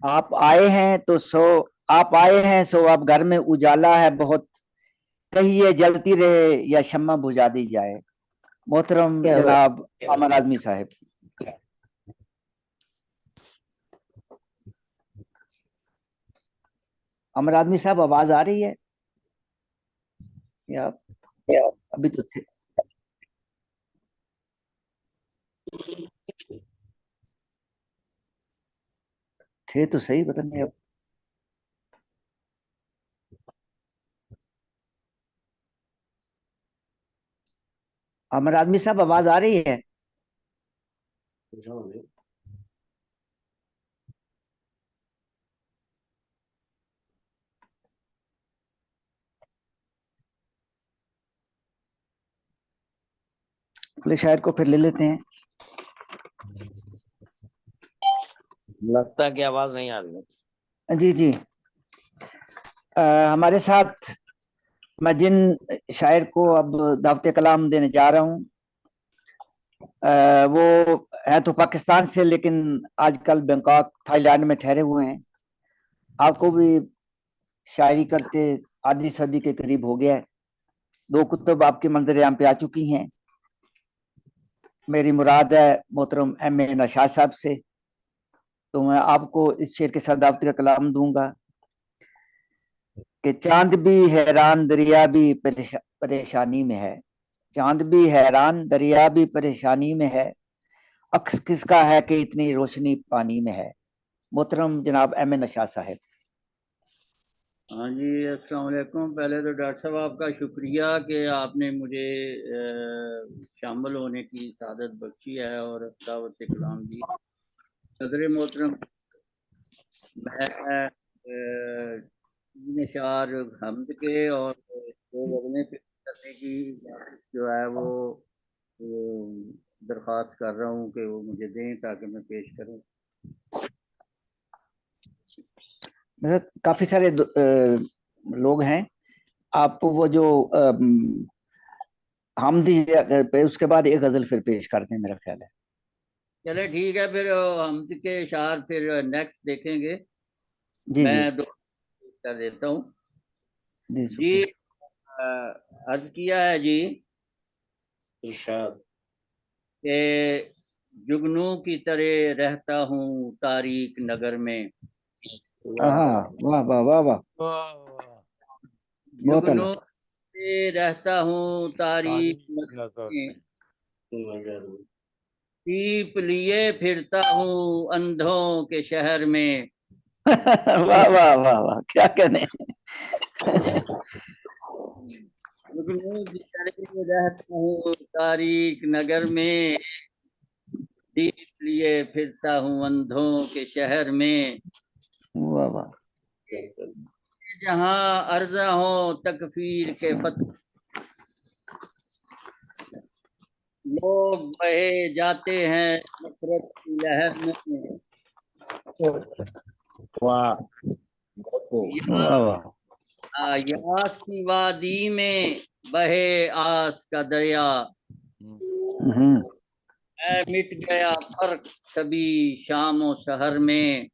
आप आए हैं तो सो आप आए हैं सो आप घर में उजाला है बहुत, कहीं ये जलती रहे या शम्मा बुझा दी जाए। मोहतरम जनाब आमिर आजमी साहब। आमिर आजमी साहब, आवाज आ रही है या अभी तो थे तो सही, पता नहीं अब। आमिर आजमी साहब, आवाज आ रही है? अगले शायर को फिर ले लेते हैं। लगता है कि आवाज नहीं आ रही है। जी जी, हमारे साथ मैं जिन शायर को अब दावत कलाम देने जा रहा हूँ, वो है तो पाकिस्तान से, लेकिन आजकल बैंकॉक थाईलैंड में ठहरे हुए हैं। आपको भी शायरी करते आधी सदी के करीब हो गया है। 2 कुतुब आपके मंजर आम पे आ चुकी हैं। मेरी मुराद है मोहतरम M.A. नशाद साहब से, तो मैं आपको इस शेर के साथ दावत का कलाम दूंगा कि चांद भी हैरान दरिया भी परेशानी में है, चांद भी हैरान, दरिया भी परेशानी में है, अक्स किसका है कि इतनी रोशनी पानी में है। मोहतरम जनाब M.A. नशाद साहब। हाँ जी, अस्सलाम वालेकुम। पहले तो डॉक्टर साहब आपका शुक्रिया कि आपने मुझे शामिल होने की सादत बख्शी है और दावत कलाम दी। सदर मोहतरम, मैं निशार हमद के और दो वज़ने पेश करने की जो है वो दरख्वास्त कर रहा हूँ कि वो मुझे दें ताकि मैं पेश करूँ। काफी सारे लोग हैं, आप वो जो हमदी पे उसके बाद एक गजल फिर पेश करते हैं, मेरा ख्याल है। चले ठीक है, फिर हमद के इशार फिर नेक्स्ट देखेंगे। जी मैं जी दो कर देता हूँ जी जी। अर्ज किया है जी इरशाद कि जुगनू की तरह रहता हूँ तारीक नगर में। हाँ, वाह वाह वाह वाह, बहुत जुगनू अला। से रहता हूँ तारीक नगर में, पीप लिए फिरता हूँ अंधों के शहर में। वाह वाह वाह वाह, क्या कहने। जुगनू की तरह रहता हूँ तारीक नगर में, दीप लिए फिरता हूँ अंधों के शहर में। वाह वाह, जहाँ अर्जा हो तकफीर के फतवा, लोग बहे जाते हैं नफरत की लहर में। वाह वाह वाह, यास की वादी में बहे आस का दरिया, है मिट गया फर्क सभी शाम शहर में।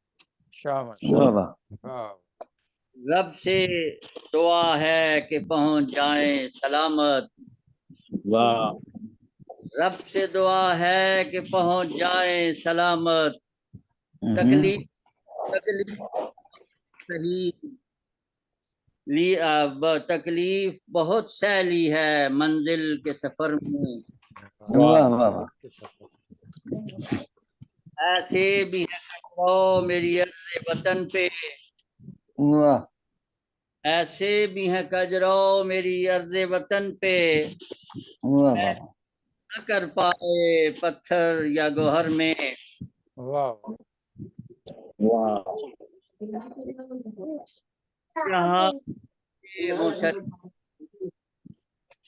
वाह वाह, रब से दुआ है कि पहुंच जाए सलामत, वाह रब से दुआ है कि पहुंच जाए सलामत। तकलीफ तकलीफ सही तकलीफ बहुत सैली है मंजिल के सफर में। वाह वाह वाह, ऐसे भी है कजरो मेरी अर्ज़ वतन पे, वाह ऐसे भी हैं कजरो मेरी अर्ज़ वतन पे, वाह मैं वाह, न कर पाए पत्थर या गोहर में। यहाँ के हो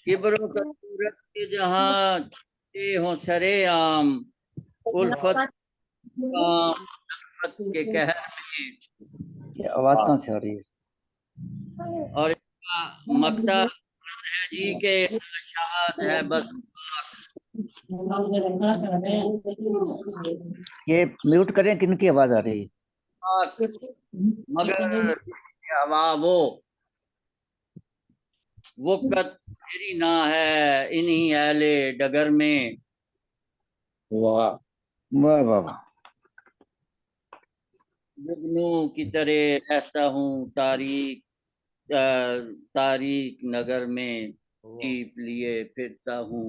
किब्र का सूरत के जहाँ के हो सरे आम, उल्फत काम नफ़रत के कहर में। ये आवाज कहाँ से आ रही है? और इसका मक्ता है जी के शाद है बस ये म्यूट करें, किनकी आवाज आ रही है? पाक, मगर हवा वो कत मेरी ना है इन्हीं अहले डगर में। वाह वाह वाह वाह, जुगनू की तरह रहता हूँ तारीक नगर में, दीप लिए फिरता हूँ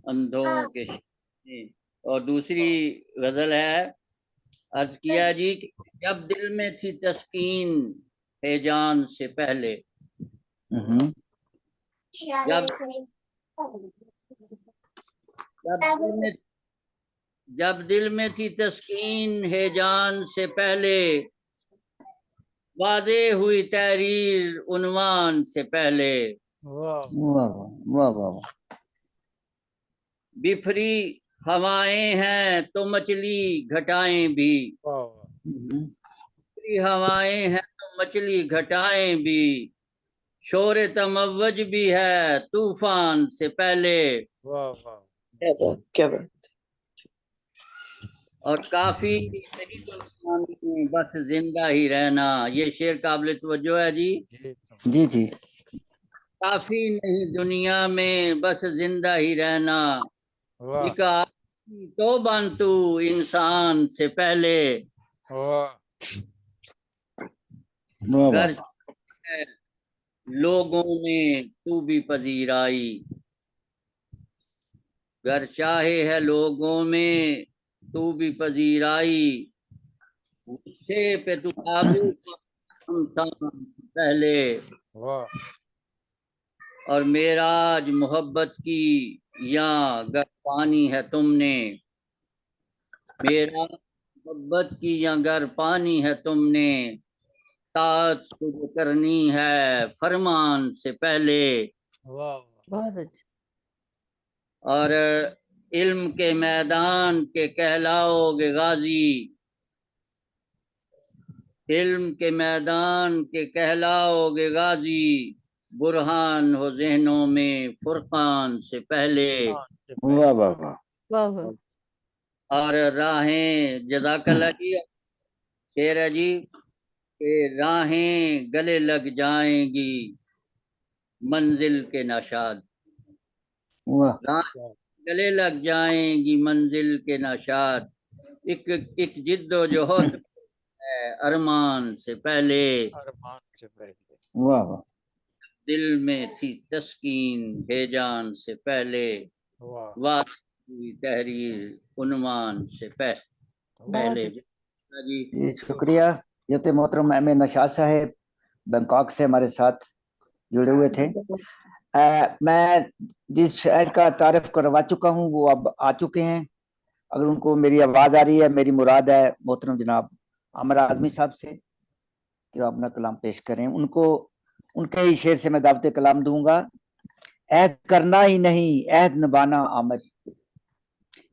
अंधों के शहर में। और दूसरी गजल है, अर्ज किया जी कि जब दिल में थी तस्कीन है जान से पहले, जब जब दिल में जब दिल में थी तस्कीन है जान से पहले, वाजे हुई तहरीर उन्वान से पहले। वाह वाह वाह वाह, बिफरी हवाएं हैं तो मचली घटाएं भी, बिफरी हवाएं हैं तो मचली घटाएं भी, शोर तमव्वज भी है तूफान से पहले। क्या बात। और काफी नहीं दुनिया में बस जिंदा ही रहना, ये शेर काबिल तवज्जो है जी। जी जी, काफी नहीं दुनिया में बस जिंदा ही रहना, एक आदमी तो बनतू इंसान से पहले। वाह घर वाह, है लोगों में तू भी पजीराई, गर चाहे है लोगों में तू भी पजीराई, गुस्से पे तू काबू पहले, वाह और मेराज मोहब्बत की या गर पानी है तुमने, मेरा मोहब्बत की या गर पानी है तुमने, ताज तुझे करनी है फरमान से पहले, वाह बहुत अच्छा। और इल्म के मैदान के कहलाओगे गाजी, इल्म के मैदान के कहलाओगे गाजी, बुरहान हो जहनों में फुरकान से पहले, वाह वाह वाह। वाह वाह। और राहें जज़ाकल्लाह जी, शेर है जी कि राहें गले लग जाएंगी मंजिल के नाशाद, वाह राहें गले लग जाएंगी मंजिल के नाशाद, एक जिद्दोजहद है अरमान से पहले, अरमान से पहले, वाह वाह। दिल में थी तस्कीन हेजान से पहले, वाह वाद हुई तहरीर उन्वान से पहले। जी जी शुक्रिया। जनाब मोहतरम एम ए नशाद साहब बैंकॉक से हमारे साथ जुड़े हुए थे। मैं जिस शायर का तारीफ करवा चुका हूँ वो अब आ चुके हैं। अगर उनको मेरी आवाज आ रही है, मेरी मुराद है मोहतरम जनाब आमिर आजमी साहब से कि वो अपना कलाम पेश करें। उनको उनके ही शेर से मैं दावत कलाम दूंगा। ऐहद करना ही नहीं ऐहद निभाना आमिर,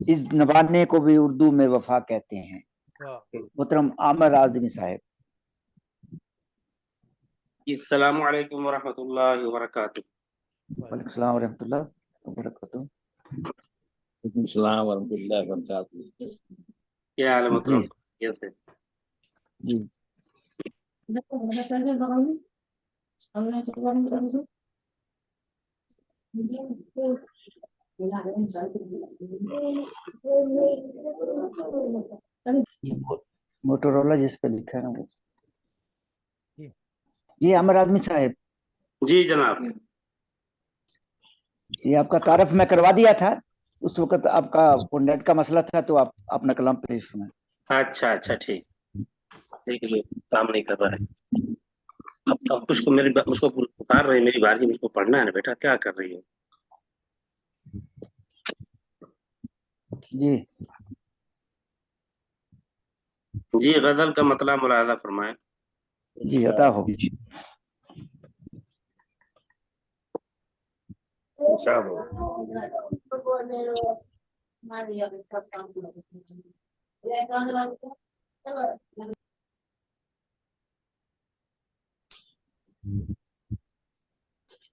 इस निभाने को भी उर्दू में वफा कहते हैं। मोहतरम आमिर आजमी साहब। अस्सलामु अलैकुम वरहमतुल्लाहि वबरकातुहू। वालेकुम सलाम वरहमतुल्लाह वबरकातुहू। अस्सलाम वरहमतुल्लाहि वबरकातुहू। क्या हाल है मोहतरम? कैसे? जी मोटोरोला जिस पे लिखा है ना वो। जी आमिर आजमी साहब। जी जनाब। ये आपका तारफ मैं करवा दिया था, उस वक्त आपका नेट का मसला था, तो आप अपना कलाम पेश फरमाएं। अच्छा अच्छा ठीक ठीक है, काम नहीं कर रहा है। अब मुझको पुकार रही है, मेरी बारी, मुझको पढ़ना है ना बेटा, क्या कर रही हो? जी जी गजल का मतलब मुलाहजा फरमाएं। जी अता होगी।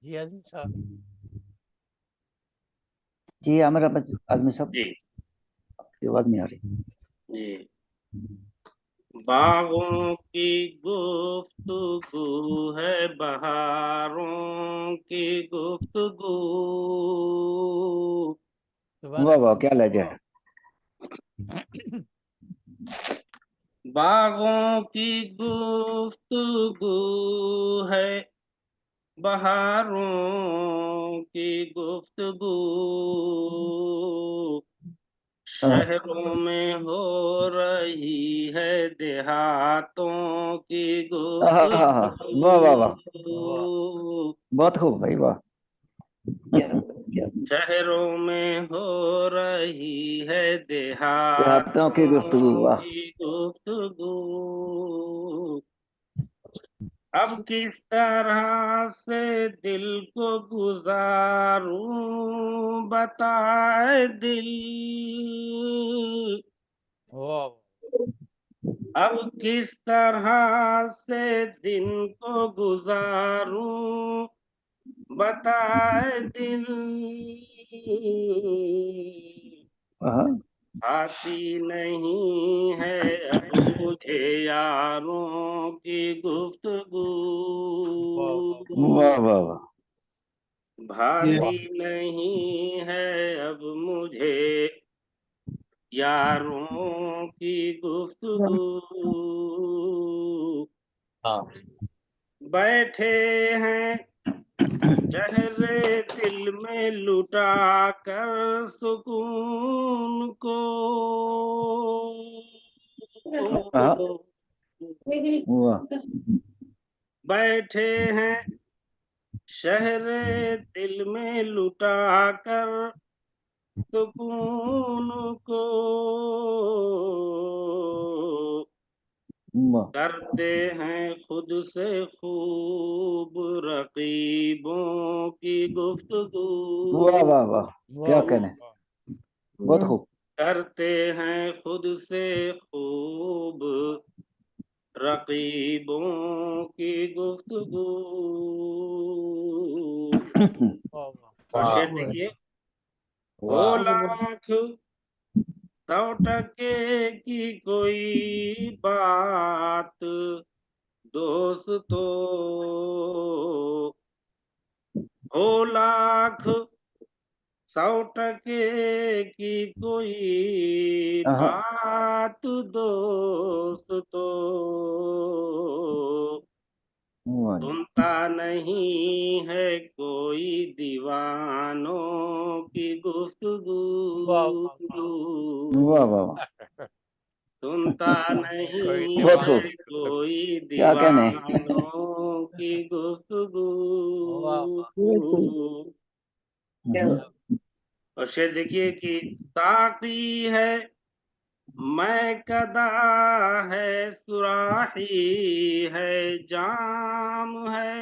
जी आजमी साहब। जी आमिर आजमी साहब, जी आपकी आवाज नहीं आ रही। जी। बागों की गुफ्तगू है, बहारों की गुफ्तगू, वाह वाह क्या लहजा है। बागों की गुफ्तगू है, बहारों की गुफ्तगू, शहरों में हो रही है देहातों की वाह वाह वाह, गुफ्तगू, बहुत खूब भाई वाह। शहरों में हो रही है देहातों की गुफ्तगू, देहातों वाह। की गुफ्तगू, अब किस तरह से दिल को गुजारूं बताए दिल, अब किस तरह से दिन को गुजारूं बताए दिल, आती नहीं है अब मुझे यारों की गुफ्तगू, वाह वाह वाह। भाती नहीं है अब मुझे यारों की गुफ्तगू, बैठे हैं शहरे दिल में लुटा कर सुकून को, बैठे हैं शहरे दिल में लुटा कर सुकून को, करते हैं खुद से खूब रकीबों की गुफ्तगू। वाह वाह वाह, क्या कहने, बहुत खूब। करते हैं खुद से खूब रकीबों की गुफ्तगू। और शेर देखिए, हो लाख 100% की कोई बात दोस्तों, हो लाख 100% की कोई बात दोस्तों, सुनता नहीं है कोई दीवानों की गुफ्तगू। वाह वाह, सुनता नहीं बहुत है खूब, कोई क्या कहने। दीवानों की गुफ्तगू। और शेर देखिए कि साकी है मैं कदा है सुराही है जाम है।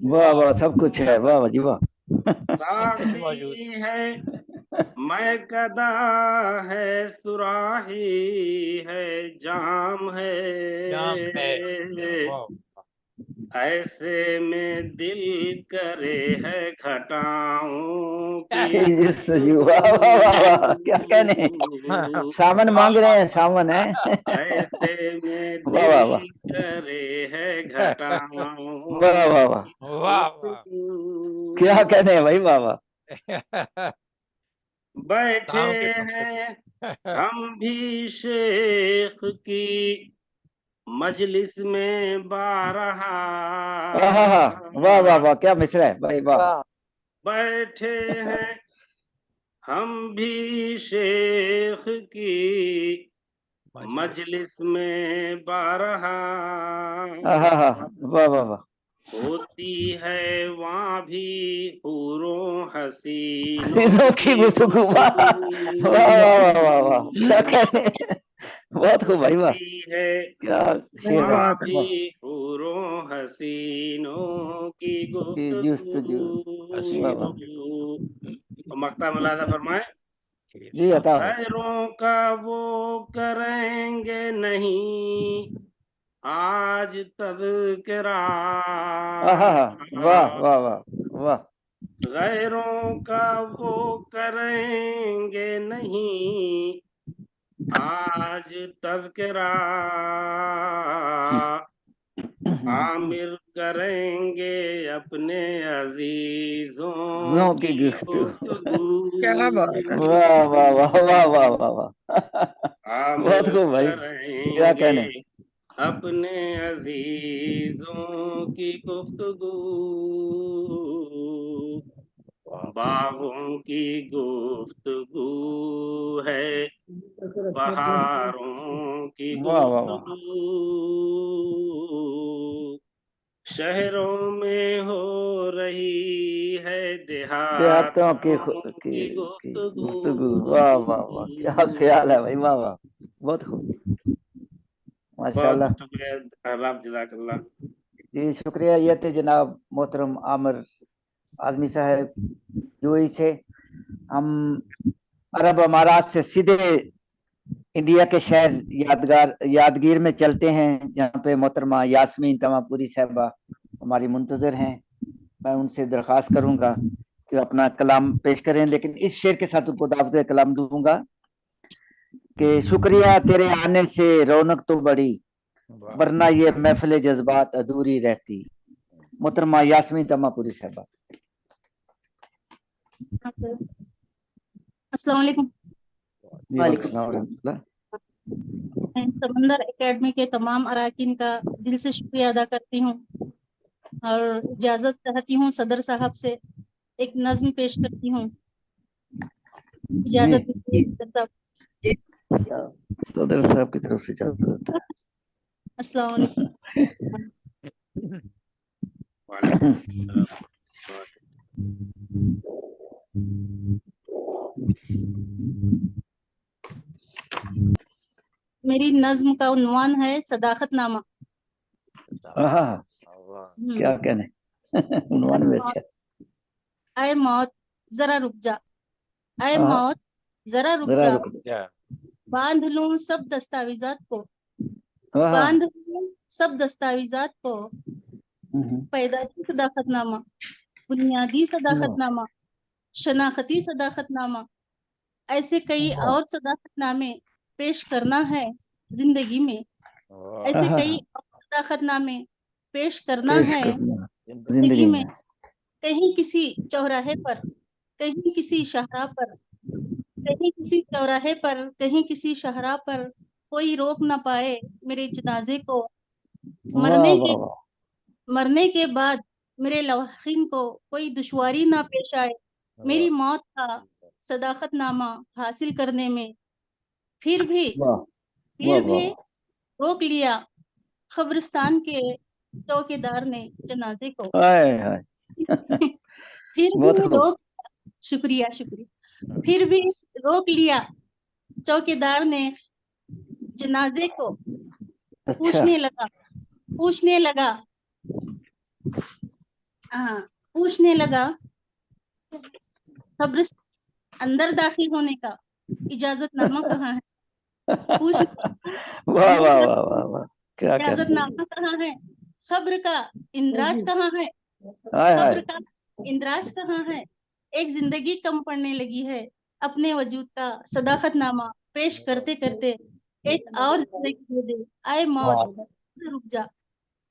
वाह वाह, सब कुछ है, वाह वाह जी वाह। साकी है मैं कदा है सुराही है जाम है, ऐसे में दिल करे है घटाओं की सजी, वाह वाह वाह वाह, क्या कहने, सावन मांग रहे हैं, सावन है। ऐसे में वाह वाह दिल वाह, करे है घटाओं वाह वाह वाह, क्या कहने भाई, वाह वाह। बैठे हैं हम भी शेख की मजलिस में बारहा, वाह वाह वाह, क्या मिसरा है भाई, वाह। बैठे हैं हम भी शेख की मजलिस में बारहा, वाह वाह वाह, होती है वहाँ भी हूरों हसीनों हसीनों की गुफ्तगू, वाह वाह वाह वाह वाह, क्या कहने, बहुत खूब भाई, वाह, होती है क्या शेर है, वहाँ वाह। भी हूरों हसीनों की जुस्तजू, वाह वाह गुफ्तगू। मक्ता मुलादा फरमाए, जी, अता हो। गैरों का वो करेंगे नहीं आज तज़किरा, वाह वाह वाह वाह, गैरों का वो करेंगे नहीं आज तज़किरा, आमिर करेंगे अपने अजीजों की की गुफ्तगू, क्या बात है। वाह वाह वाह वाह वाह वाह वाह, बहुत आमिर खूब भाई, क्या करेंगे कहने। अपने अजीजों की गुफ्तगू, बागों की गुफ्तगू है बहारों की वाह वाह वाह, गुफ्तगू, शहरों में हो रही है देहातों की देहातों की गुफ्तगू। गुफ्तगू, वाह वाह वाह, क्या ख्याल है भाई, वाह वाह, बहुत खूब, बहुत माशाल्लाह। बहुत शुक्रिया अहबाब, जज़ाकल्लाह। जी शुक्रिया, ये थे जनाब मोहतरम आमिर आजमी साहब यूएई से। हम अरब अमारात से सीधे इंडिया के शहर यादगीर में चलते हैं, जहाँ पे मोहतरमा यास्मीन तमापुरी साहबा हमारी मुंतजर हैं। मैं उनसे दरख्वास्त करूंगा कि अपना कलाम पेश करें, लेकिन इस शेर के साथ उनको दावत कलाम दूंगा कि शुक्रिया तेरे आने से रौनक तो बढ़ी, वरना ये महफिल जज्बात अधूरी रहती। मोहतरमा यास्मीन तमापुरी साहबा। अस्सलाम वालेकुम। समंदर एकेडमी के तमाम अराकीन का दिल से शुक्रिया अदा करती हूँ। और इजाजत चाहती हूँ सदर साहब से, एक नज्म पेश करती हूँ। इजाजत दीजिए सदर साहब। सदर साहब की तरफ से इजाजत है। अस्सलाम वालेकुम। मेरी नज्म का उन्वान है सदाकतनामा। हाँ, क्या कहने उन्वान में अच्छा। ऐ मौत जरा रुक जा, ऐ हाँ, मौत जरा रुक जरा जा, रुक जा। बांध लूं सब दस्तावेजात को, हाँ, बांध लूं सब दस्तावेजात को, हम्म, पैदाइशी सदाकतनामा, बुनियादी सदाकतनामा, शनाख्ती सदाकतनामा, ऐसे कई और सदाकतनामे पेश करना है जिंदगी में, ऐसे कई और सदाकतनामे पेश करना पेश है करना जिंदगी में। कहीं किसी चौराहे पर, कहीं किसी शाहराह पर, कहीं किसी चौराहे पर, कहीं किसी शाहराह पर कोई रोक ना पाए मेरे जनाजे को। मरने के बाद मेरे लवाहिन को कोई दुश्वारी ना पेश आए मेरी मौत का सदाकतनामा हासिल करने में। फिर भी रोक लिया कब्रिस्तान के चौकीदार ने जनाजे को। फिर भी रोक, शुक्रिया शुक्रिया, फिर भी रोक लिया चौकीदार ने जनाजे को। पूछने लगा पूछने लगा कब्रिस्तान अंदर दाखिल होने का इजाजतनामा कहाँ है? इजाजतनामा कहाँ है? खब्र का इंदराज कहाँ है? खब्र का इंदराज कहाँ है? एक जिंदगी कम पड़ने लगी है अपने वजूद का सदाकतनामा पेश करते करते। एक और जिंदगी दे दे आए मौत, रुक जा,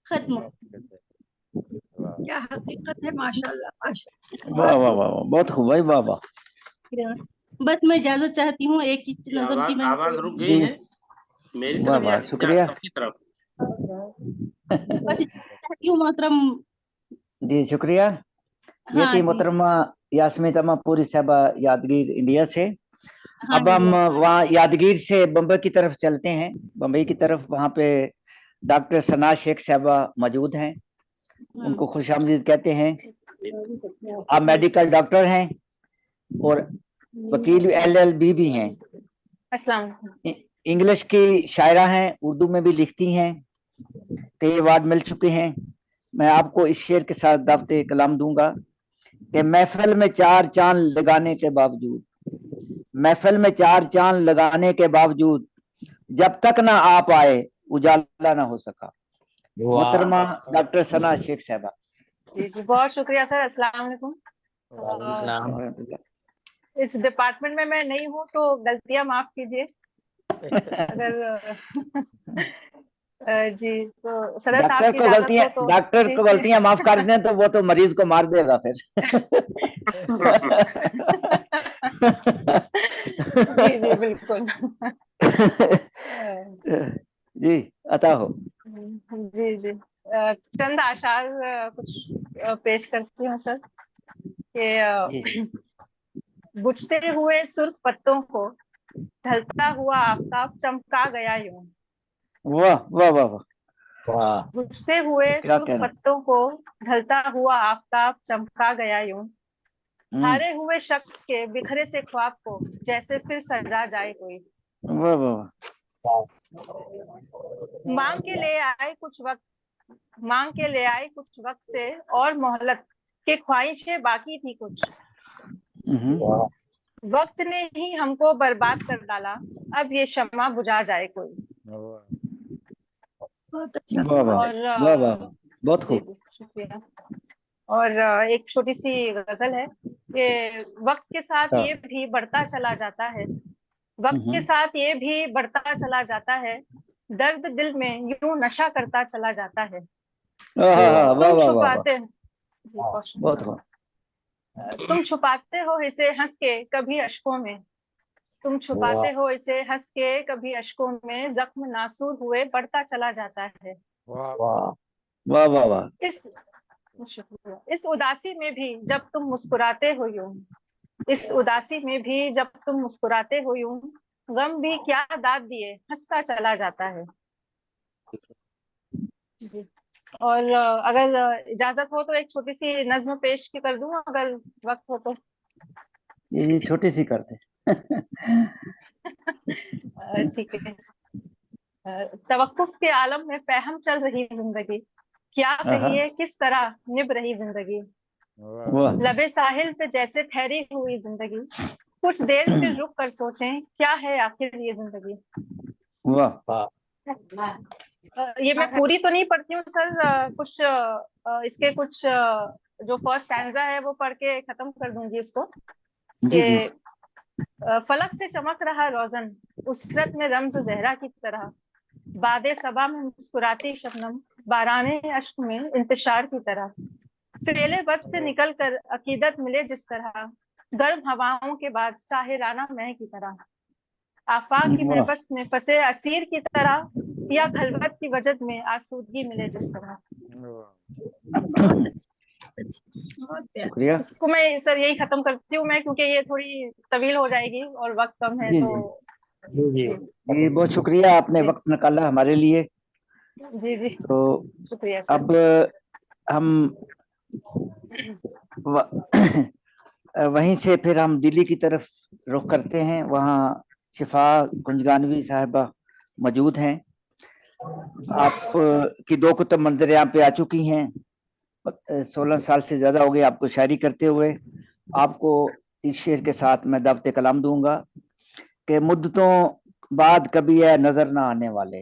खत्म। क्या हकीकत है, माशाल्लाह माशाल्लाह। वाह वाह वाह, बहुत खूब भाई, वाह वाह। बस मैं इजाजत चाहती हूँ एक ही नज़म की। मैं आवाज रुक गई है मेरी तरफ या शुक्रिया, सबकी तरफ? बस चाहती हूँ मोहतरम जी शुक्रिया। ये थी मोहतरमा यास्मीन तमामपुरी साहबा यादगीर इंडिया से। अब हम वहाँ यादगीर से बम्बई की तरफ चलते हैं, बम्बई की तरफ। वहाँ पे डॉक्टर सना शेख साहबा मौजूद हैं, उनको खुशामदीद कहते हैं। आप मेडिकल डॉक्टर हैं और वकील LLB भी हैं। इंग्लिश की शायरा हैं, उर्दू में भी लिखती हैं, कई अवार्ड मिल चुके हैं। मैं आपको इस शेर के साथ दावते कलाम दूंगा कि महफिल में चार चांद लगाने के बावजूद, महफिल में चार चांद लगाने के बावजूद जब तक ना आप आए उजाला ना हो सका। मोहतरमा डॉक्टर सना शेख साहबा। जी जी, बहुत शुक्रिया सर। अस्सलाम वालेकुम। इस डिपार्टमेंट में मैं नहीं हूँ तो गलतियां माफ कीजिए अगर जी। तो सदर साहब की इजाजत हो तो डॉक्टर को गलतियां माफ कर दें तो वो तो मरीज को मार देगा फिर। जी जी बिल्कुल। जी अता हो। जी जी, चंद आशार कुछ पेश करती हूँ सर कि बुझते हुए सुर्ख पत्तों को ढलता हुआ आफताब चमका गया यूं। वाह वाह वाह वाह। बुझते हुए सुर्ख पत्तों को ढलता हुआ आफताब चमका गया यूं। हारे हुए शख्स के बिखरे से ख्वाब को जैसे फिर सजा जाए कोई। वाह वाह। मांग के ले आए कुछ वक्त से और मोहलत के ख्वाहिशें बाकी थी कुछ। वक्त ने ही हमको बर्बाद कर डाला, अब ये शम्मा बुझा जाए कोई। बहुत अच्छा। और बहुत खूब, शुक्रिया। और एक छोटी सी गजल है कि वक्त के साथ ये भी बढ़ता चला जाता है, वक्त के साथ ये भी बढ़ता चला जाता है, दर्द दिल में यूं नशा करता चला जाता है। तुम छुपाते तुम छुपाते हो इसे हंस के कभी अश्कों में, तुम छुपाते हो इसे हंस के कभी अश्कों में, जख्म नासूर हुए बढ़ता चला जाता है। वाह वाह वाह। शुक्रिया। इस उदासी में भी जब तुम मुस्कुराते हो यूं, इस उदासी में भी जब तुम मुस्कुराते हो यूं, गम भी क्या दाद दिए हंसता चला जाता है। जी। और अगर इजाजत हो तो एक छोटी सी नज्म पेश कर दूं अगर वक्त हो तो। ये छोटी सी करते। ठीक है। तवक्कुफ के आलम में पैहम चल रही जिंदगी, क्या कहिए किस तरह निभ रही जिंदगी। लबे साहिल पे जैसे ठहरी हुई जिंदगी, कुछ देर फिर रुक कर सोचें क्या है आखिर ये जिंदगी। वाह। ये मैं पूरी तो नहीं पढ़ती हूँ सर, कुछ इसके कुछ जो फर्स्ट स्टैंजा है वो पढ़ के खत्म कर दूंगी इसको। कि फलक से चमक रहा रोजन, उसरत में रम्ज जहरा की तरह, बादे सबा में मुस्कुराती शबनम, बाराने अश्क में इंतशार की तरह, फेले बद से निकल कर अकीदत मिले जिस तरह, गर्म हवाओं के बाद साहिराना मह की तरह, आफाक की महबस में फंसे असीर की तरह, या खलवत की वजद में आसूदगी मिले जिस तरह। शुक्रिया। इसको मैं सर यही खत्म करती हूँ मैं, क्योंकि ये थोड़ी तवील हो जाएगी और वक्त कम है। तो जी बहुत शुक्रिया, आपने वक्त निकाला हमारे लिए। जी जी तो शुक्रिया सर। अब हम वहीं से फिर हम दिल्ली की तरफ रुख करते हैं। वहाँ शिफा कुंजगानवी साहिबा मौजूद हैं। आप की 2 कुतुब मंजर यहाँ पे आ चुकी हैं। 16 साल से ज्यादा हो गए आपको शायरी करते हुए। आपको इस शेर के साथ मैं दावत कलाम दूंगा कि मुद्दतों बाद कभी है नजर ना आने वाले,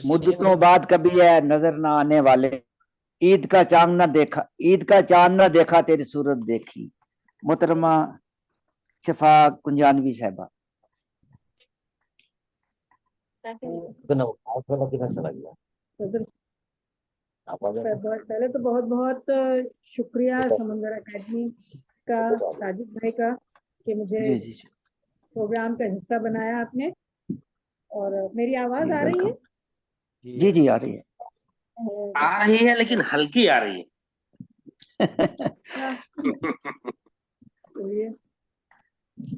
मुद्दतों बाद कभी है नजर ना आने वाले, ईद का चांद ना देखा, ईद का चांद ना देखा तेरी सूरत देखी। मोहतरमा शिफा कुंजानवी साहिबा। पहले तो बहुत बहुत शुक्रिया समंदर एकेडमी का, साजिद भाई का, कि मुझे प्रोग्राम का हिस्सा बनाया आपने। और मेरी आवाज आ रही है? जी जी आ रही है। आ रही है लेकिन हल्की आ रही है।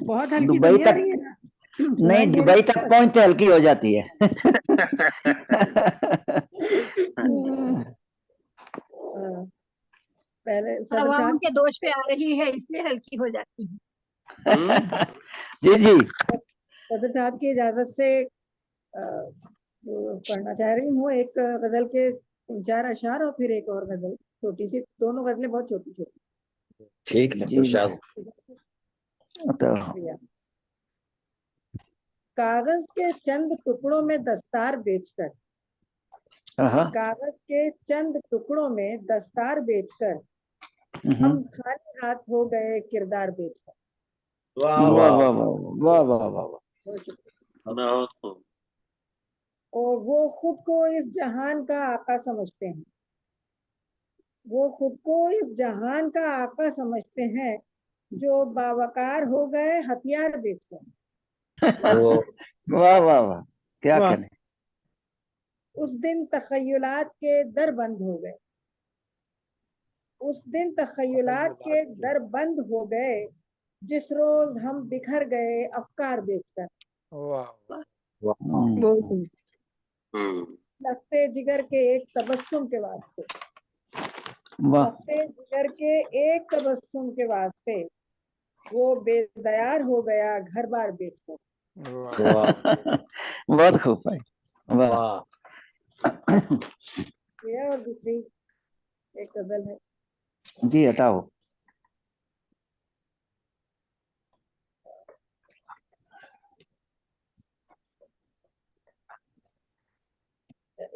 बहुत हल्की दुबई तो नहीं आ तक रही है ना? नहीं, दुबई तक पहुंचते हल्की हो जाती है। पहले हवाओं के दोष पे आ रही है इसलिए हल्की हो जाती है। जी जी। सदर साहब की इजाजत से पढ़ना चाह रही हूँ एक गजल के 3-4 अशार और फिर एक और गजल छोटी सी। दोनों गजलें बहुत छोटी छोटी। ठीक है। कागज के चंद टुकड़ों में दस्तार बेचकर, कागज के चंद टुकड़ों में दस्तार बेचकर, हम खाली हाथ हो गए किरदार बेचकर। वाह वाह वाह वाह वाह वाह। और वो खुद को इस जहान का आका समझते हैं, वो खुद को इस जहान का आका समझते हैं, जो बावकार हो गए हथियार बेचकर। वाह वाह वाह, क्या कहने। उस दिन तखय्युलात के दर बंद हो गए, उस दिन तखय्युलात के दर बंद हो गए, जिस रोज हम बिखर गए अफकार बेचकर। लफ्ते जिगर के एक तबस्सुम के वास्ते, लफ्ते जिगर के एक तबस्सुम के वास्ते, वो बेदयार हो गया घर बार बेचकर। बहुत खूब भाई, वाह। ये और दूसरी एक गजल है। जी हटाओ।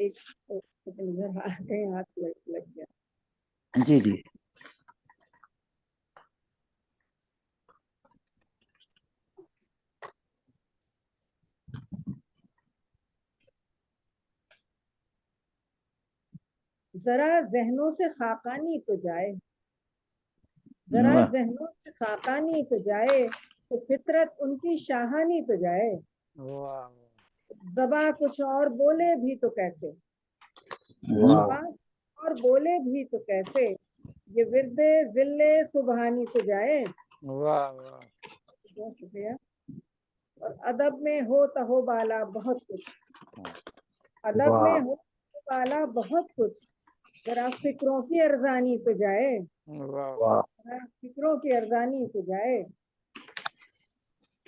एक कहीं हाथ लग गया। जी जी। जरा जहनों से खाकानी तो जाए, जरा जहनों से खाकानी तो जाए, तो फितरत उनकी शाहानी तो जाए। जबा कुछ और बोले भी तो कैसे, जबा और बोले भी तो कैसे, ये विरदे जिले सुबहानी तो जाए। वाह वाह। बहुत शुक्रिया। और अदब में हो तहो बाला बहुत कुछ, अदब में हो तहो बाला बहुत कुछ, जरा फिक्रों की अरजानी तो जाए, वाह जरा फिक्रों की अरजानी तो जाए।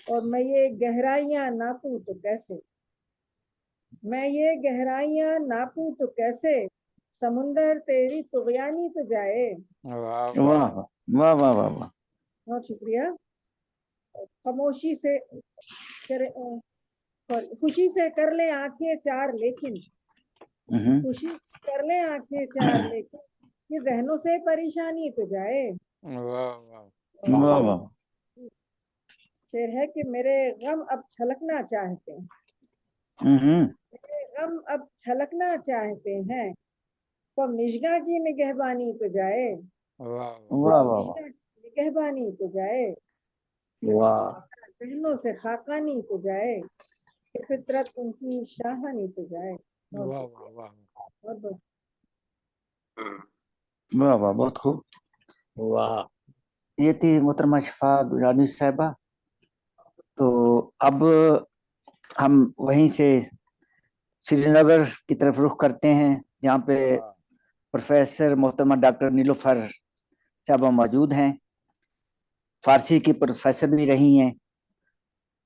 और मैं ये गहराइयां नापूं तो कैसे, मैं ये गहराइयां नापूं तो कैसे, समुंदर तेरी तुगयानी तो जाए। वाह वाह वाह वाह वाह वाह। बहुत शुक्रिया। खामोशी से खुशी से कर ले आंखें चार लेकिन, खुशी से कर ले आंखें चार लेकिन, ये जहनों से परेशानी तो जाए। वाह वाह वाह वाह। शेर है कि मेरे गम अब छलकना चाहते हैं, मेरे गम अब छलकना चाहते हैं, तो निजगा की निगहबानी तो जाए। वाह वाह वाह। निजगा की निगहबानी तो जाए, वाह जहनों से खाकानी तो जाए, कि फितरत उनकी शाहानी तो जाए। वाह वाह वाह। बहुत बहुत वाह वाह, बहुत खूब। वाह। ये थी मोहतरमा शफा दुरानी साहिबा। तो अब हम वहीं से श्रीनगर की तरफ रुख करते हैं, जहाँ पे प्रोफेसर मोहतरमा डॉक्टर नीलूफर साहबा मौजूद हैं। फारसी की प्रोफेसर भी रही हैं।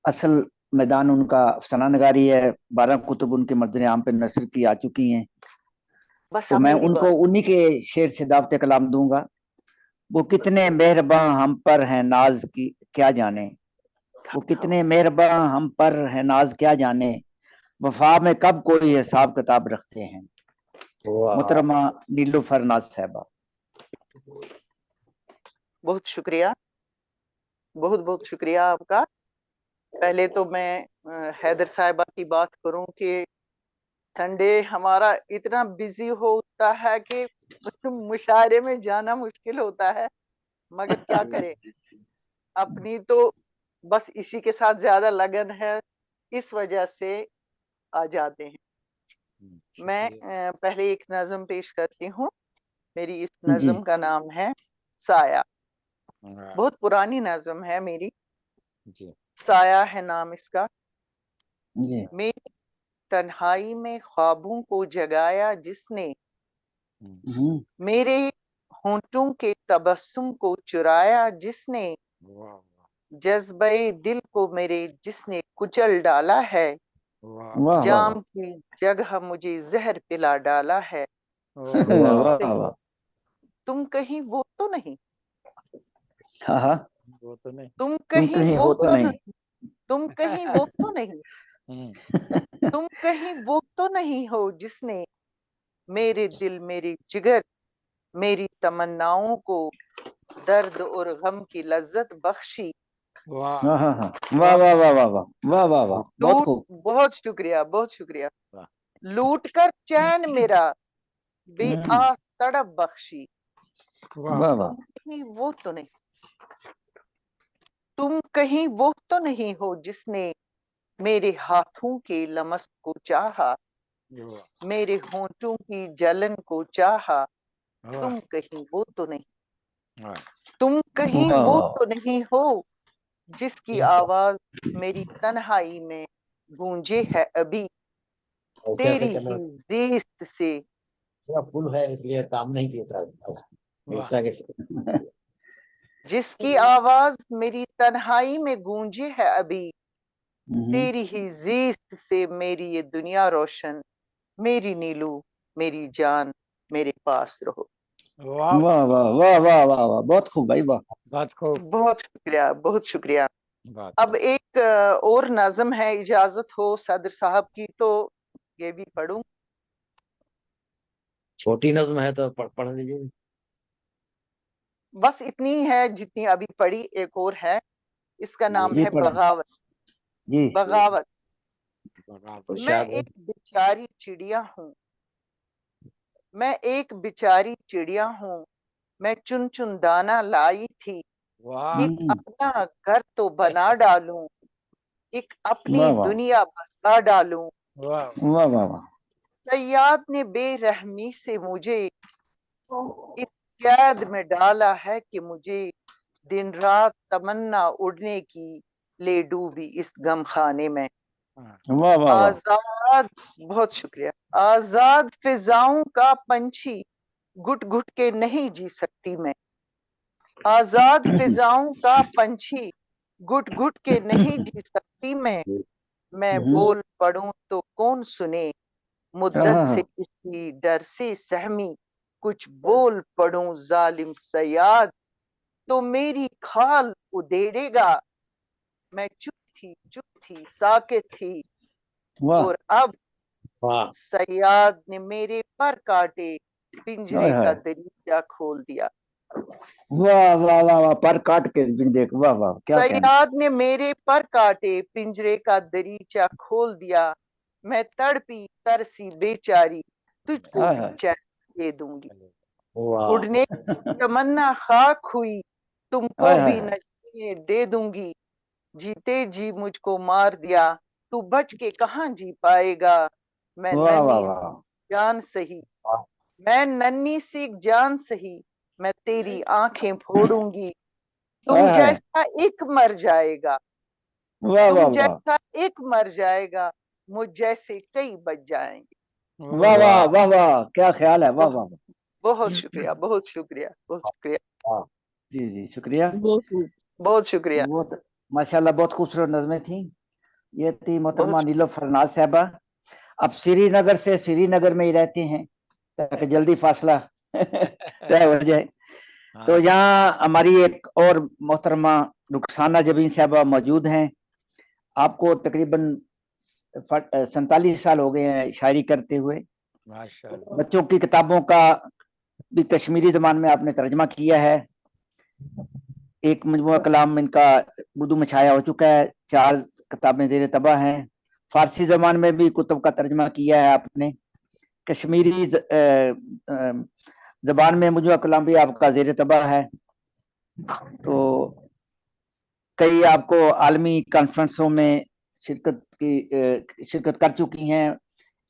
असल मैदान उनका अफसाना नगारी है। 12 कुतुब उनके मर्ज़ आम पे नस्र की आ चुकी हैं। तो मैं उनको उन्हीं के शेर से दावत कलाम दूंगा। वो कितने मेहरबान हम पर हैं नाज की क्या जाने, वो कितने मेहरबान हम पर है नाज क्या जाने, वफा में कब कोई हिसाब किताब रखते हैं। मोहतरमा नीलूफर नाज साहिबा। बहुत शुक्रिया, बहुत बहुत शुक्रिया आपका। पहले तो मैं हैदर साहिबा की बात करूं कि संडे हमारा इतना बिजी होता है कि मुशायरे में जाना मुश्किल होता है, मगर क्या करें, अपनी तो बस इसी के साथ ज्यादा लगन है, इस वजह से आ जाते हैं। मैं पहले एक नज़म पेश करती हूँ। मेरी इस नज़म का नाम है साया। बहुत पुरानी नज़म है मेरी। साया है नाम इसका। मेरी तन्हाई में ख्वाबों को जगाया जिसने, मेरे होंठों के तबस्सुम को चुराया जिसने, जज्बे दिल को मेरे जिसने कुचल डाला है, जाम की जगह मुझे जहर पिला डाला है। तुम कहीं वो तो नहीं, वो तो नहीं, तुम कहीं वो तो नहीं, तुम कहीं वो तो नहीं, तुम कहीं वो तो नहीं हो जिसने मेरे दिल मेरी जिगर मेरी तमन्नाओं को दर्द और गम की लज्जत बख्शी। वाह वाह वाह वाह वाह वाह वाह वाह, बहुत खूब। बहुत शुक्रिया, बहुत शुक्रिया। लूट कर चैन मेरा बेआस तड़प बख्शी। वाह वाह। तुम कहीं वो तो नहीं, तुम कहीं वो तो नहीं हो जिसने मेरे हाथों के लमस को चाहा, मेरे होंठों की जलन को चाहा। तुम कहीं वो तो नहीं, तुम कहीं वो तो नहीं हो जिसकी आवाज मेरी तन्हाई में गूंजे है अभी, तेरी ही ज़िस्त से। फुल है इसलिए काम नहीं किया। जिसकी आवाज मेरी तन्हाई में गूंजे है अभी, तेरी ही ज़िस्त से मेरी ये दुनिया रोशन, मेरी नीलू मेरी जान मेरे पास रहो। वाह वाह वाह वाह वाह वाह, बहुत खूब भाई, वाह। बहुत खूब, बहुत शुक्रिया, बहुत शुक्रिया। अब एक और नज़म है, इजाजत हो सदर साहब की तो ये भी पढ़ूं। छोटी नज़्म है तो पढ़ लीजिए। बस इतनी है जितनी अभी पढ़ी। एक और है, इसका नाम है बगावत। बगावत। मैं एक बेचारी चिड़िया हूँ, मैं एक बेचारी चिड़िया हूँ, मैं चुन चुन दाना लाई थी, एक अपना घर तो बना डालूं, एक अपनी दुनिया बसा डालूं। वाह वाह वाह। सयाद ने बेरहमी से मुझे इस कैद में डाला है कि मुझे दिन रात तमन्ना उड़ने की ले डूबी इस गम खाने में। वाह वाह वाह। आजाद, बहुत शुक्रिया। आजाद फिजाओं का पंछी घुट घुट के नहीं जी सकती मैं। आजाद फिजाओं का पंछी घुट घुट के नहीं जी सकती मैं बोल पढ़ूं तो कौन सुने, मुद्दत से किसी डर से सहमी कुछ बोल पढ़ूं जालिम सयाद तो मेरी खाल उधेड़ेगा। मैं चुप थी साकित थी और अब सयाद ने मेरे पर काटे पिंजरे का दरीचा खोल दिया। वाह वाह वाह वाह, पर काट के पिंजरे, वाह वाह, क्या कहना। सयाद ने मेरे पर काटे पिंजरे का दरीचा खोल दिया। मैं तड़पी तरसी बेचारी तुझको भी चैन दे दूंगी। उड़ने की तमन्ना खाक हुई तुमको भी नसीबें दे दूंगी। जीते जी मुझको मार दिया तू बच के कहाँ जी पाएगा। मैं नन्ही जान सही, मैं नन्ही सी जान सही, मैं तेरी आंखें फोड़ूंगी। तुम जैसा एक मर जाएगा, तुम जैसा एक मर जाएगा, मुझ जैसे कई बच जाएंगे। वाह वाह वाह वाह, क्या ख्याल है, वाह वाह। बहुत शुक्रिया, बहुत शुक्रिया, बहुत शुक्रिया। जी जी शुक्रिया, बहुत शुक्रिया। माशाल्लाह बहुत खूबसूरत नज़में थी। ये थी मोहतरमा नीलोफर नाज साहबा। अब श्रीनगर से श्रीनगर में ही रहते हैं ताकि जल्दी फासला तय हो जाए। तो यहाँ हमारी एक और मोहतरमा रुखसाना जबीन साहबा मौजूद हैं। आपको तकरीबन 47 साल हो गए हैं शायरी करते हुए। बच्चों की किताबों का भी कश्मीरी ज़बान में आपने तर्जमा किया है। एक मजमुआ कलाम इनका उर्दू में छाया हो चुका है, 4 किताबें ज़ेर तबा हैं। फारसी ज़बान में भी कुतुब का तर्जमा किया है आपने। कश्मीरी ज़बान में मजमुआ कलाम भी आपका ज़ेर तबा है। तो कई आपको आलमी कॉन्फ्रेंसों में शिरकत कर चुकी हैं।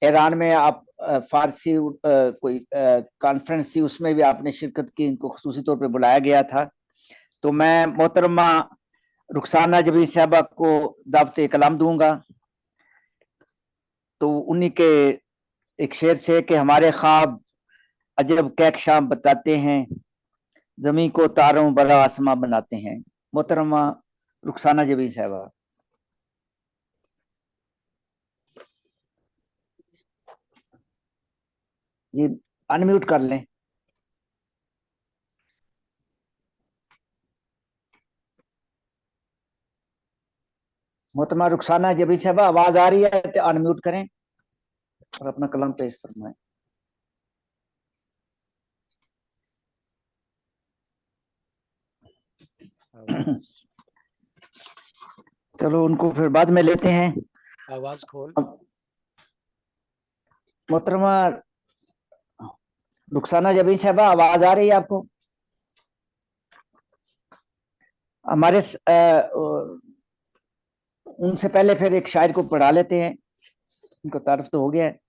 ईरान में आप फारसी कोई कॉन्फ्रेंस थी, उसमें भी आपने शिरकत की, इनको खुसूसी तौर पे बुलाया गया था। तो मैं मोहतरमा रुखसाना जबीन साहबा को दावत कलाम दूंगा। तो उन्हीं के एक शेर से कि हमारे ख्वाब अजब कैक शाम बताते हैं, जमी को तारों बड़ा आसमां बनाते हैं। मोहतरमा रुखसाना जबीन साहबा। जी अनम्यूट कर लें। मोहतरमा रुखसाना जबीन साहबा आवाज आ रही है तो अनम्यूट करें और अपना कलाम पेश फरमाएं। चलो उनको फिर बाद में लेते हैं। आवाज खोल। मोहतरमा रुखसाना जबीन साहबा आवाज आ रही है आपको? हमारे उनसे पहले फिर एक शायर को पढ़ा लेते हैं, उनको तारुफ तो हो गया है।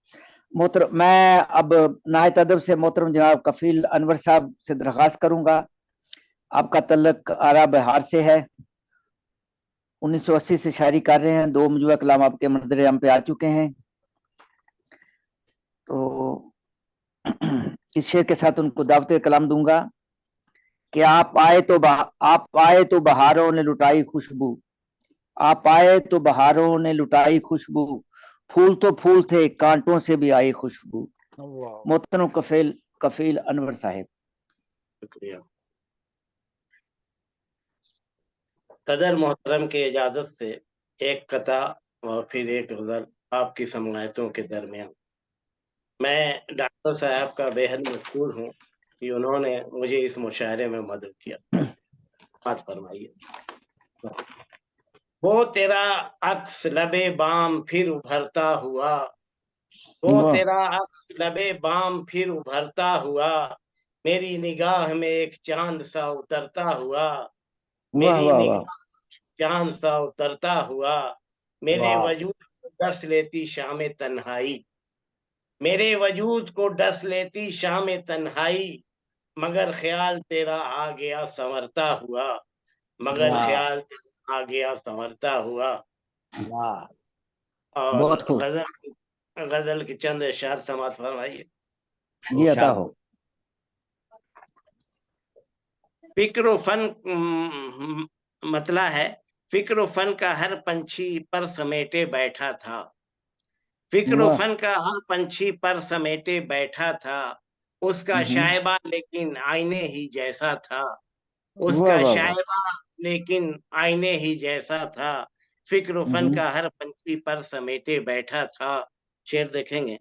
मैं अब नायत अदब से मोहतरम जनाब कफील अनवर साहब से दरख्वास्त करूंगा। आपका तल्लक आरा बिहार से है, 1980 से शायरी कर रहे हैं। 2 मजमुआ कलाम आपके मंजर आम पे आ चुके हैं। तो इस शेर के साथ उनको दावत कलाम दूंगा कि आप आए तो बहारों ने लुटाई खुशबू, आप आए तो बहारों ने लुटाई खुशबू, फूल तो फूल थे कांटों से भी आई खुशबू। मोहतरम कफील अनवर साहिब। शुक्रिया। कदर मोहतरम के इजाजत से एक कथा और फिर एक गजल आपकी समायतों के दरमियान। मैं डॉक्टर साहब का बेहद मशहूर हूँ कि उन्होंने मुझे इस मुशायरे में मदद किया। बात फरमाइए। वो तेरा अक्स लबे बाम फिर उभरता हुआ, वो तेरा अक्स लबे बाम फिर उभरता हुआ, मेरी निगाह में एक चांद सा उतरता हुआ, मेरी निगाह चांद सा उतरता हुआ, मेरे वजूद को डस लेती शाम तन्हाई, मेरे वजूद को डस लेती शाम तन्हाई, मगर ख्याल तेरा आ गया संवरता हुआ, मगर वाह ख्याल तेरा आ गया संवरता हुआ। वाह और बहुत खूब। गजल की चंद इशार समाप्त फरमाइए। जी अता इंशाल्लाह। हो। फिक्र फन मतला है, फिक्र फन का हर पंछी पर समेटे बैठा था, फिक्र वाह फन का हर पंछी पर समेटे बैठा था, उसका हम्म, शायबा लेकिन आईने ही जैसा था, वाह उसका वाह वाह। शायबा लेकिन आईने ही जैसा था, फिक्र फन हम्म, का हर पंछी पर समेटे बैठा था। शेर देखेंगे।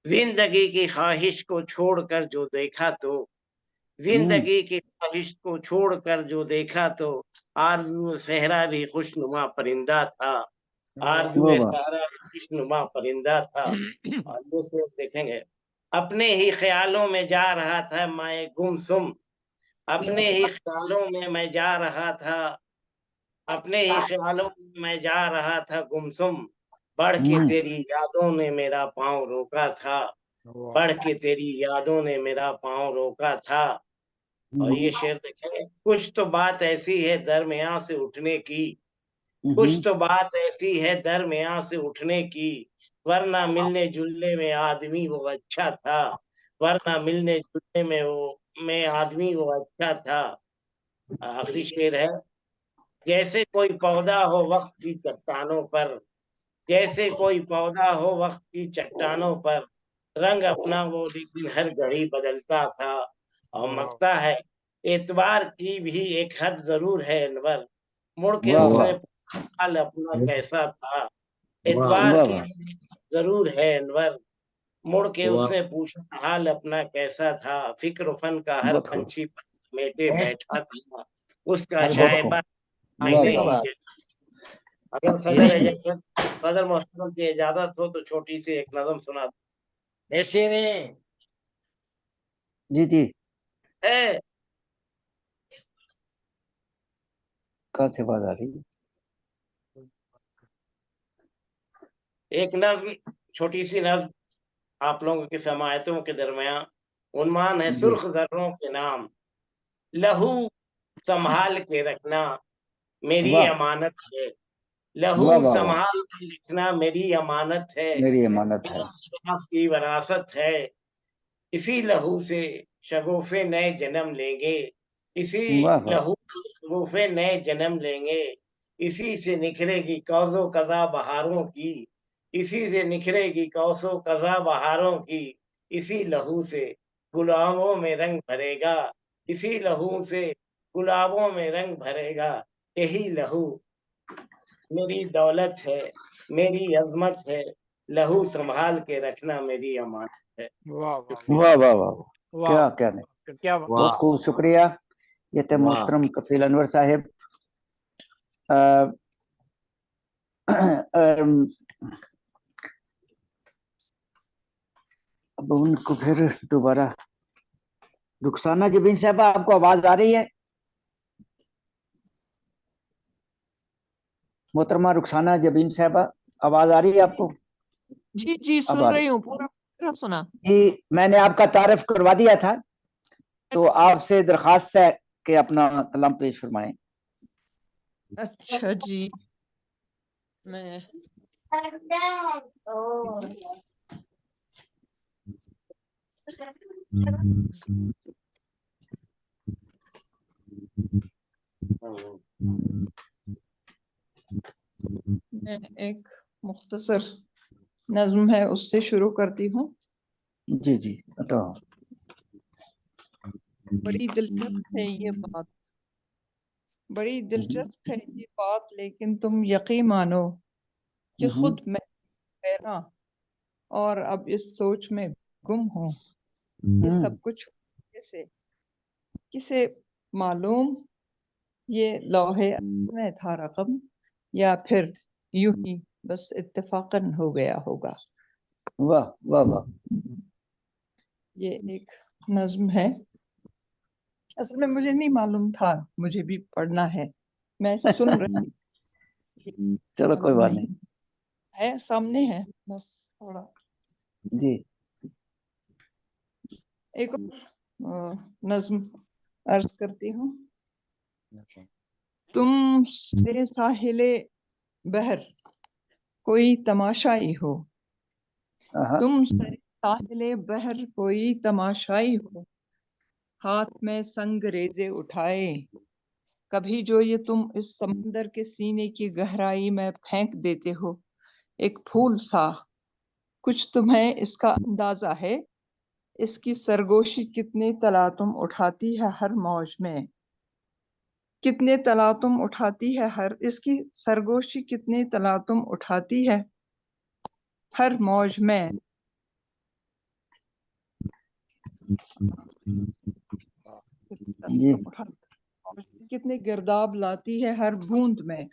जिंदगी की ख्वाहिश को छोड़कर जो देखा तो, हम्म, जिंदगी की ख्वाहिश को छोड़कर जो देखा तो, आरज़ू सहरा भी खुशनुमा परिंदा था, आरज़ू वाह वाह। सहरा भी खुशनुमा परिंदा था। और ये शेर देखेंगे। अपने ही ख्यालों में जा रहा था मैं गुमसुम, अपने ही ख्यालों में मैं जा रहा था, अपने ही ख्यालों में मैं जा रहा था गुमसुम, बढ़ के हम्म, तेरी यादों ने मेरा पाँव रोका था, बढ़ के तेरी यादों ने मेरा पाँव रोका था। और ये शेर देखेंगे। कुछ तो बात ऐसी है दरमियां से उठने की, कुछ तो बात ऐसी है दरमियां से उठने की, वरना मिलने जुलने में आदमी वो अच्छा था, वरना मिलने जुलने में आदमी वो अच्छा था। आखिरी शेर है। जैसे कोई पौधा हो वक्त की चट्टानों पर, जैसे कोई पौधा हो वक्त की चट्टानों पर, रंग अपना वो लेकिन हर घड़ी बदलता था। और मकता है। एतबार की भी एक हद जरूर है अनवर, मुड़ के वाह उसने वाह पूछा हाल अपना कैसा था, वाह एतबार वाह की वाह। भी एक हद जरूर है अनवर, मुड़ के वाह उसने पूछा हाल अपना कैसा था, फिक्र फन का हर बहुत खूब। पंछी पर समेटे बैठा था, उसका बहुत शायबा खूब। वाह आईने वाह ही वाह। जैसा। अगर जी सदर जी इजाजत सदर मोहतरम की इजाजत हो तो छोटी सी एक नज़म सुना ऐसे में जी जी। है। कहाँ से आवाज आ रही है? एक नज्म, छोटी सी नज्म आप लोगों की समायतों के दरमियान। उन्मान है जी। सुर्ख जर्रों के नाम, लहू संभाल के रखना मेरी वाह अमानत है, वाह लहू वाह वाह। संभाल के रखना मेरी अमानत है, मेरी अमानत है। मेरा इस्लाफ की विरासत है, इसी लहू से शगुफे नए जन्म लेंगे, इसी वाह वाह। लहू से शगुफे नए जन्म लेंगे, इसी से निखरेगी कौसो कज़ा बहारों की, इसी से निखरेगी कौसो कज़ा बहारों की, इसी लहू से गुलाबों में रंग भरेगा, इसी लहू से गुलाबों में रंग भरेगा, यही लहू मेरी दौलत है, मेरी अजमत है, लहू संभाल के रखना मेरी अमानत है। वाह वाह वाह वाह वाह वाह। वाह क्या वाह क्या नहीं। क्या बहुत वाह खूब, शुक्रिया। ये थे वाह मोहतरम कफील अनवर साहिब। अ, अब उनको फिर दोबारा, रुखसाना जबीन साहबा आपको आवाज आ रही है? मोहतरमा रुखसाना जबीन साहबा, आवाज आ रही है आपको? जी जी अब सुन आ रही रही हूँ, पूरा सुना। जी। मैंने आपका तारफ करवा दिया था, तो आपसे दरखास्त है कि अपना कलाम पेश फरमाएं। अच्छा जी, मैं मैं एक मुख्तसर नज्म है उससे शुरू करती हूँ। जी जी तो बड़ी दिलचस्प है ये बात, बड़ी दिलचस्प है ये बात, लेकिन तुम यकीन मानो कि खुद मैं हैरां और अब इस सोच में गुम हूँ, ये सब कुछ कैसे, किसे मालूम ये लौहे में था रकम, या फिर यूं ही बस इत्तेफाकन हो गया होगा। वाह वाह वाह। ये एक नज्म है, असल में मुझे नहीं मालूम था, मुझे भी पढ़ना है, मैं सुन रही चलो कोई मालूम बात नहीं नहीं। है, सामने है बस थोड़ा। जी। एक नज्म अर्ज करती हूँ। तुम मेरे साहिले बहर कोई तमाशाई हो, तुम साहिले बहर कोई तमाशाई हो, हाथ में संगरेजे उठाए, कभी जो ये तुम इस समंदर के सीने की गहराई में फेंक देते हो एक फूल सा, कुछ तुम्हें इसका अंदाजा है, इसकी सरगोशी कितने तलातुम उठाती है हर मौज में, कितने तलातुम उठाती है हर, इसकी सरगोशी कितने तलातुम उठाती है हर मौज में, कितने गिरदाब लाती है हर बूंद में।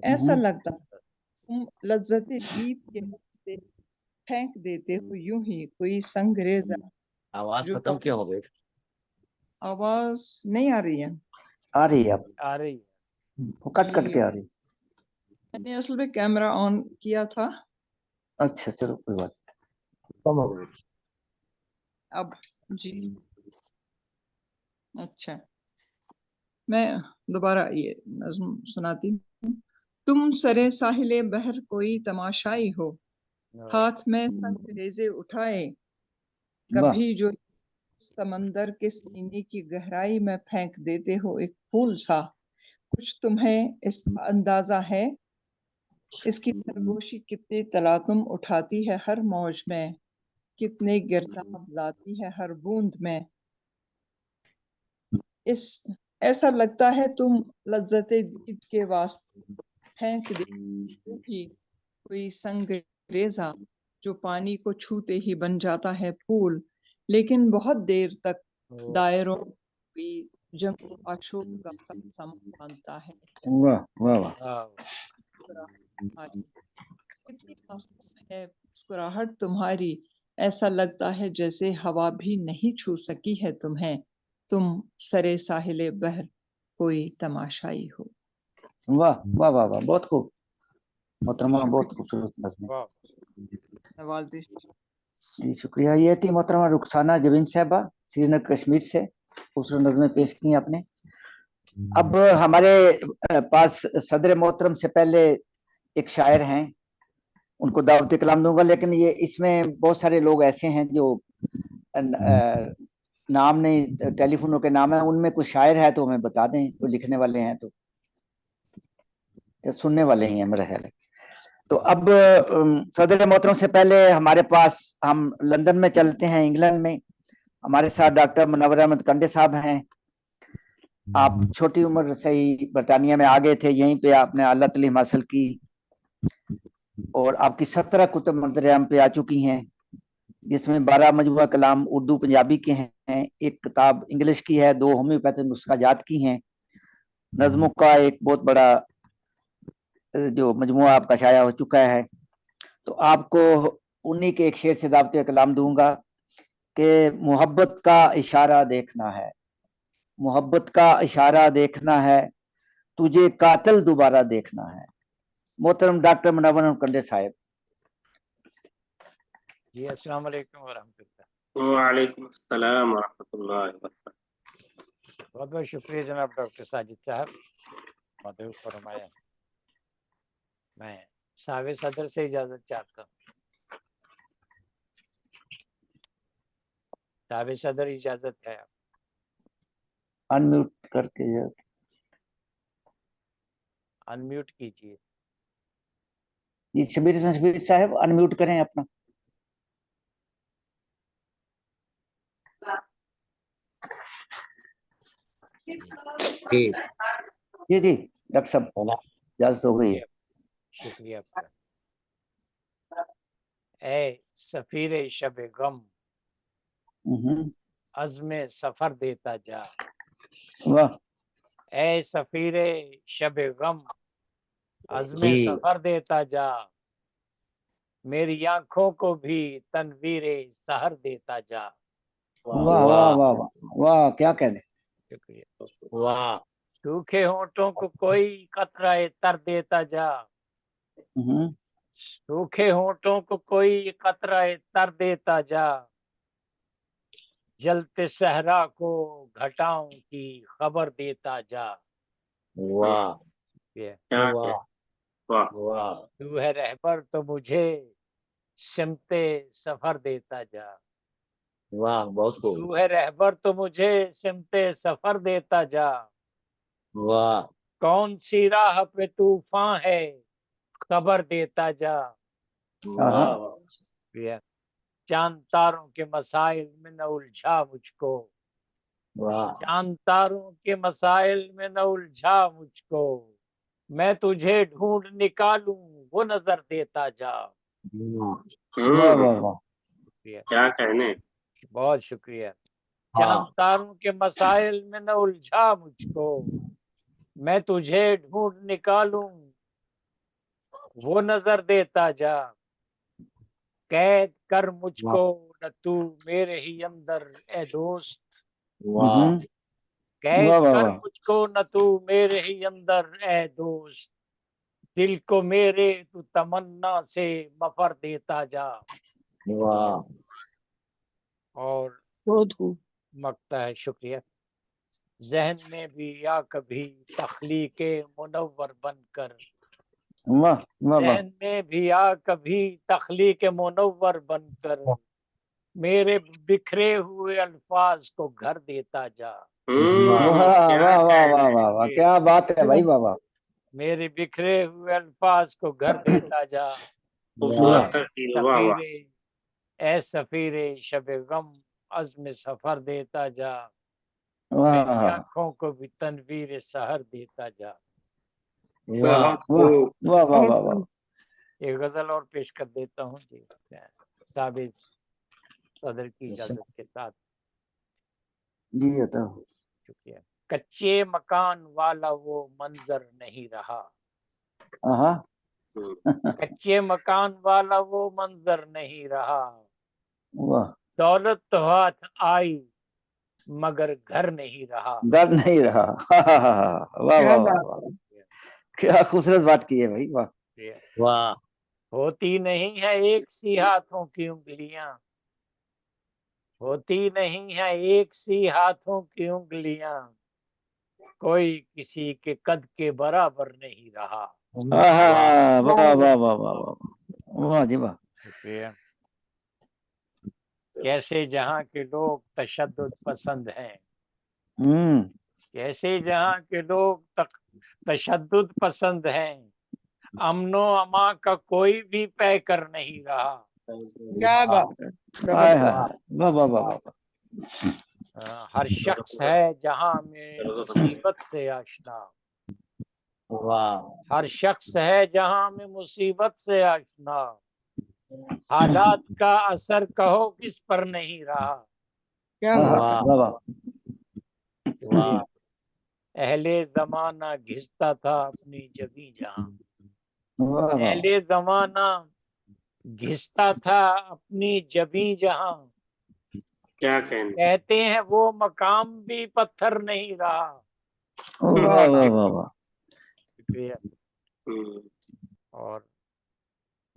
ऐसा लगता तुम लज्जते ईद के से फेंक देते हो यूं ही कोई संगरेजा। आवाज खत्म क्यों हो गई? आवाज नहीं आ रही है? आ रही है, अब आ रही है, वो कट कट के आ रही। मैंने असल में कैमरा ऑन किया था। अच्छा चलो कोई बात कम हो गई। अब जी अच्छा, मैं दोबारा ये नज़्म सुनाती हूँ। तुम सरे साहिले बहर कोई तमाशाई हो, हाथ में संगरेजे उठाए, कभी जो समंदर के सीने की गहराई में फेंक देते हो एक फूल सा, कुछ तुम्हें इसका अंदाजा है, इसकी सरगोशी कितने तलातुम उठाती है हर मौज में, कितने गिरदाब लाती है हर बूंद में। इस ऐसा लगता है तुम लज्जते दीद के वास्ते फेंक दे भी कोई संगरेजा, जो पानी को छूते ही बन जाता है फूल, लेकिन बहुत देर तक दायरों की जंग अशोक का समा मानता है। वाह वाह वाह। कितनी मासूम है मुस्कुराहट तुम्हारी, ऐसा लगता है जैसे हवा भी नहीं छू सकी है तुम्हें, तुम सरे साहिले बहर कोई तमाशाई हो। वाह वाह वाह वाह, बहुत खूब मोहतरमा, बहुत खूबसूरत नज़्म। जी शुक्रिया। ये थी मोहतरमा रुखसाना जबीन साहबा, श्रीनगर कश्मीर से, खूबसूरत नज़्में पेश की आपने। अब हमारे पास सदर मोहतरम से पहले एक शायर हैं, उनको दावत कलाम दूंगा, लेकिन ये इसमें बहुत सारे लोग ऐसे हैं जो नाम नहीं, टेलीफोनों के नाम है, उनमें कुछ शायर है तो हमें बता दें, कोई लिखने वाले हैं तो, या सुनने वाले ही हैं मेरा ख्याल है। तो अब सदर मोहतरम से पहले हमारे पास, हम लंदन में चलते हैं, इंग्लैंड में हमारे साथ डॉक्टर मुनव्वर अहमद कंडे साहब हैं। आप छोटी उम्र से ही बरतानिया में आ गए थे, यहीं पे आपने आला तालीम हासिल की और आपकी 17 कुतुब मंज़र-ए-आम पे आ चुकी हैं, जिसमें 12 मजमूआ कलाम उर्दू पंजाबी के हैं, एक किताब इंग्लिश की है, 2 होम्योपैथिक नुस्खाजात की हैं, नज़्मों का एक बहुत बड़ा जो मजमुआ आपका शाया हो चुका है। तो आपको उन्हीं के एक शेर से दावत कलाम दूंगा कि मोहब्बत का इशारा देखना है, मोहब्बत का इशारा देखना है, तुझे कातिल दोबारा देखना है। मोहतरम डॉक्टर मुनव्वर अहमद कंडे साहब। जी अस्सलाम वालेकुम व रहमतुल्लाह। वालेकुम अस्सलाम व रहमतुल्लाहि व बरकातहू। बहुत बहुत शुक्रिया जनाब डॉक्टर साजिद साहब, मदद फरमाया। मैं सावे सदर से इजाजत चाहता हूँ। सावे सदर इजाजत है, अनम्यूट करके यार, अनम्यूट कीजिए। ये शबीर साहब अनम्यूट करें अपना। जी जी डॉक्टर साहब इजाजत हो गई है। शुक्रिया आपका। ए सफीरे शबे गम, अज़्मे सफर देता जा। वाह। ए सफीरे शबे गम, अज़्मे सफर देता जा, मेरी आंखों को भी तनवीरे सहर देता जा। वाह वाह वाह वाह वाह, क्या कहने। शुक्रिया। वाह। सूखे होंठों को कोई कतरा तर देता जा, सूखे होंठों को कोई कतरा तर देता जा, जलते सहरा को घटाओं की खबर देता जा। वाह ये क्या वाह वाह वाह तू है रहबर तो मुझे सिमते सफर देता जा। वाह बहुत खूब तू है रहबर तो मुझे सिमते सफर देता जा। वाह कौन सी राह पे तूफान है खबर देता जा। वाह ये चांद तारों के मसाइल में न उलझा मुझको। वाह चांद तारों के मसाइल में न उलझा मुझको। मैं तुझे ढूंढ निकालूं वो नजर देता जा। वाह वाह वाह शुक्रिया, क्या कहने। बहुत शुक्रिया। हाँ चांद तारों के मसाइल में न उलझा मुझको। मैं तुझे ढूंढ निकालूं वो नजर देता जा। कैद कर मुझको न तू मेरे ही अंदर ए दोस्त। वाह कैद वाह वाह कर वाह मुझको न तू मेरे ही अंदर ए दोस्त। दिल को मेरे तू तमन्ना से मफर देता जा। वाह और बहुत खूब मकता है शुक्रिया। जहन में भी या कभी तख्लीके मुनव्वर बनकर। वाह वाह वाह जहन में भी या कभी तख्लीके मुनव्वर बनकर। मेरे बिखरे हुए अल्फाज को घर देता जा। वाह क्या वाह वाह वाह कहने। वाह वाह क्या बात है भाई वाह वाह मेरे बिखरे हुए अल्फाज को घर देता जा। खूबसूरत तरकीब, वाह वाह। ए सफीरे शबे गम अज़्म सफर देता जा। मेरी वाह आंखों को भी तनवीर सहर देता जा। वाह बहुत वाह खूब। वाह वाह वाह वाह एक गजल और पेश कर देता हूँ जी, साबित सदर की इजाजत के साथ। जी तो शुक्रिया। कच्चे मकान वाला वो मंजर नहीं रहा। हाँ कच्चे मकान वाला वो मंजर नहीं रहा। वाह दौलत तो हाथ आई मगर घर नहीं रहा। डर नहीं रहा वाह क्या वाह वाह बात वाह क्या खूबसूरत बात की है भाई वाह वाह होती नहीं है एक सी हाथों की उंगलियां। होती नहीं है एक सी हाथों की उंगलियां। कोई किसी के कद के बराबर नहीं रहा। वाह वाह वाह वाह वाह वाह जी वाह शुक्रिया। कैसे जहाँ के लोग तशद्दुद पसंद हैं। कैसे जहाँ के लोग तशद्दुद पसंद हैं। अमनो अमा का कोई भी पैकर नहीं रहा। क्या बात है हाय जबरदस्त हाय वाह वाह वाह वाह हर शख्स है जहाँ में मुसीबत से आशना। वाह हर शख्स है जहाँ में मुसीबत से आशना। हालात का असर कहो किस पर नहीं रहा। क्या बात है वाह वाह अहले जमाना घिसता था अपनी जबी जहाँ। वाह वाह अहले जमाना घिसता था अपनी जबी जहाँ। क्या कहने। कहते हैं वो मकाम भी पत्थर नहीं रहा। वाह वाह वाह वाह शुक्रिया। और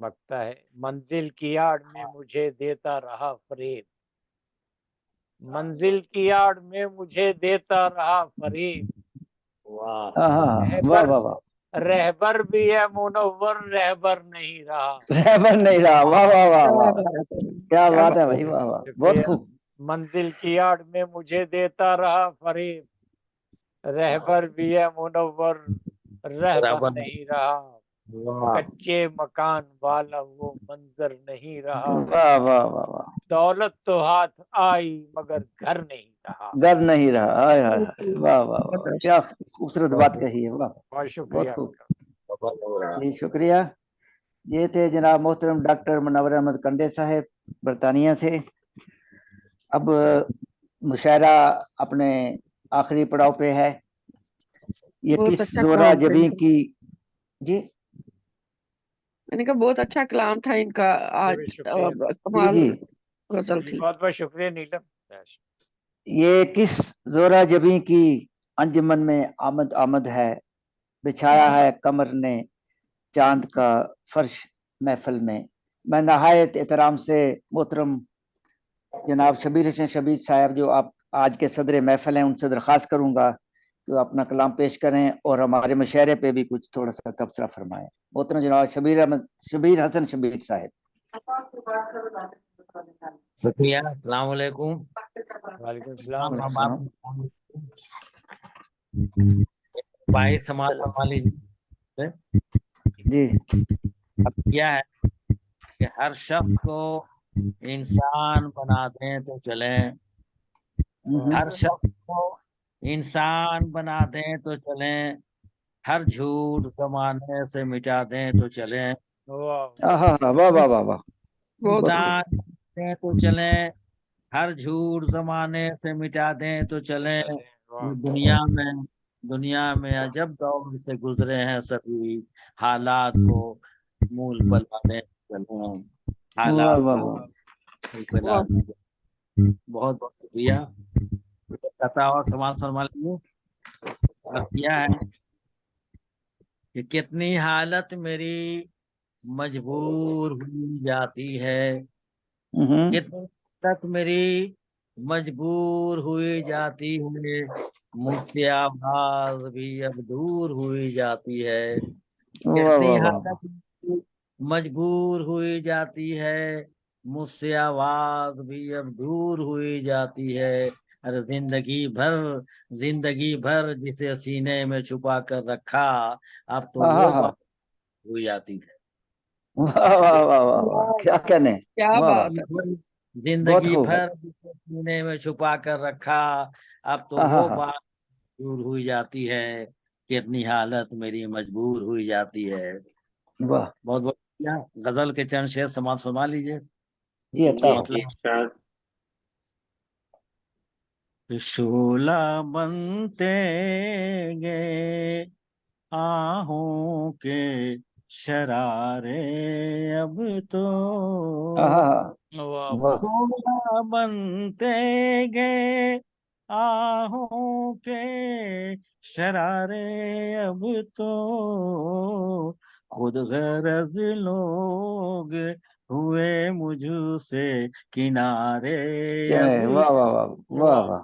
लगता है मंजिल की आड़ में मुझे देता रहा फरेब। मंजिल की आड़ में मुझे देता रहा फरेब। वाह वाह वाह वाह रहबर भी है मुनव्वर रहबर नहीं रहा। रहबर नहीं रहा वाह वाह वाह क्या वाह बात है क्या क्या बात है बात भाई वाह वाह बहुत शुक्रिया। खूब मंजिल की आड़ में मुझे देता रहा फरेब। रहबर भी है मुनव्वर रहबर बराबर नहीं रहा। वाह कच्चे मकान वाला वो मंजर नहीं रहा। वाह वाह वाह वाह दौलत तो हाथ आई मगर घर नहीं रहा। डर नहीं रहा हाय हाय हाय वाह वाह वाह जबरदस्त क्या खूबसूरत बात कही है वाह बहुत बहुत शुक्रिया खूब आपका। जी शुक्रिया ये थे जनाब मोहतरम डॉक्टर मुनव्वर अहमद कंडे साहब बरतानिया से। अब मुशायरा अपने आखिरी पड़ाव पे है। ये बहुत किस अच्छा जोरा कलाम था जबी इनका की जी मैंने कहा बहुत अच्छा कलाम था इनका आज शुक्रिया जी कमाल जी गजल जी, थी बहुत बहुत शुक्रिया नीलम। ये किस जोरा जबी की अंजुमन में आमद आमद है। बिछाया है कमर ने चांद का फर्श महफिल में। मैं नहायत एहतराम से मोहतरम जनाब शबीर हसन शबीर साहब जो आप आज के सदर महफिल हैं उनसे दरख्वास्त करूंगा कि वो अपना कलाम पेश करें और हमारे मुशायरे पे भी कुछ थोड़ा सा तबसरा फरमाएं। मोहतरम जनाब शबीर हसन शबीर साहब। शुक्रिया। अस्सलाम वालेकुम। वालेकुम सलाम। भाई समाज फरमा लीजिए जी। अब क्या है कि हर शख्स को इंसान बना दें तो चले, हर शख्स को इंसान बना दें तो चले, हर झूठ जमाने से मिटा दें तो चले, वाह वाह वाह वाह। इंसान दें तो चले, हर झूठ जमाने से मिटा दें तो चले। ये दुनिया में अजब दौर से गुजरे हैं सभी, हालात को मूल पर लाने चले, हालात को मूल पर लाने चले। बहुत बहुत शुक्रिया। कथा और सवाल फरमा लीजिए। बस क्या है कि कितनी हालत मेरी मजबूर हुई जाती है, कितनी हालत मेरी मजबूर हुई जाती है, मुझसे आवाज भी अब दूर हुई जाती है। कितनी हालत मजबूर हुई जाती है, मुझसे आवाज भी अब दूर हुई जाती है। अरे जिंदगी भर जिसे सीने में छुपा कर रखा, अब तो वो बात हुई जाती है। वाह वाह वाह वाह वाह, क्या कहने, क्या वाह बात वाह, है। जिंदगी भर जिसे सीने में छुपा कर रखा, अब तो वो बात दूर हुई जाती है कि अपनी हालत मेरी मजबूर हुई जाती है। वाह बहुत बहुत शुक्रिया। गजल के चंद शेर समाप्त फरमा लीजिए। जी अता मतलब शोला बनते गए आहों के शरारे, अब तो शोला बनते गए आहों के शरारे, अब तो खुद गरज लोग हुए मुझसे किनारे, अब वाह वाह वाह वाह वाह,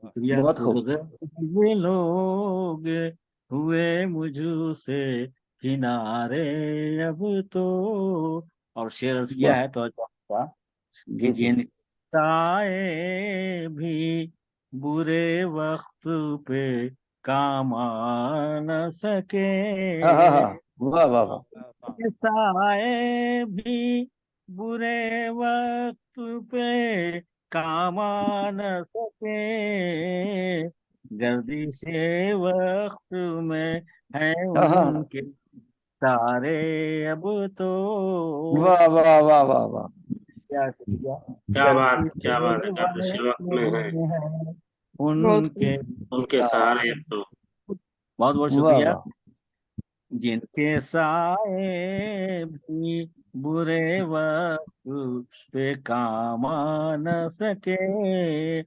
शुक्रिया। बहुत खुद खूब। गरज लोग हुए मुझसे किनारे, अब तो। और शेर अर्ज किया है तो कि जी जी जिन साए भी बुरे वक्त पे काम आ न सके, वाह वाह वाह, साए भी बुरे वक्त पे काम आ न सके, गर्दिशे वक्त में है उनके सारे, अब तो। वाह वाह वाह वाह वाह, क्या शुक्रिया। क्या बात है, गर्दिश वक्त में है है उनके उनके सहारे, अब तो। बहुत बहुत वाह शुक्रिया। वाह, जिनके साए भी बुरे वक्त पे काम आ न सके,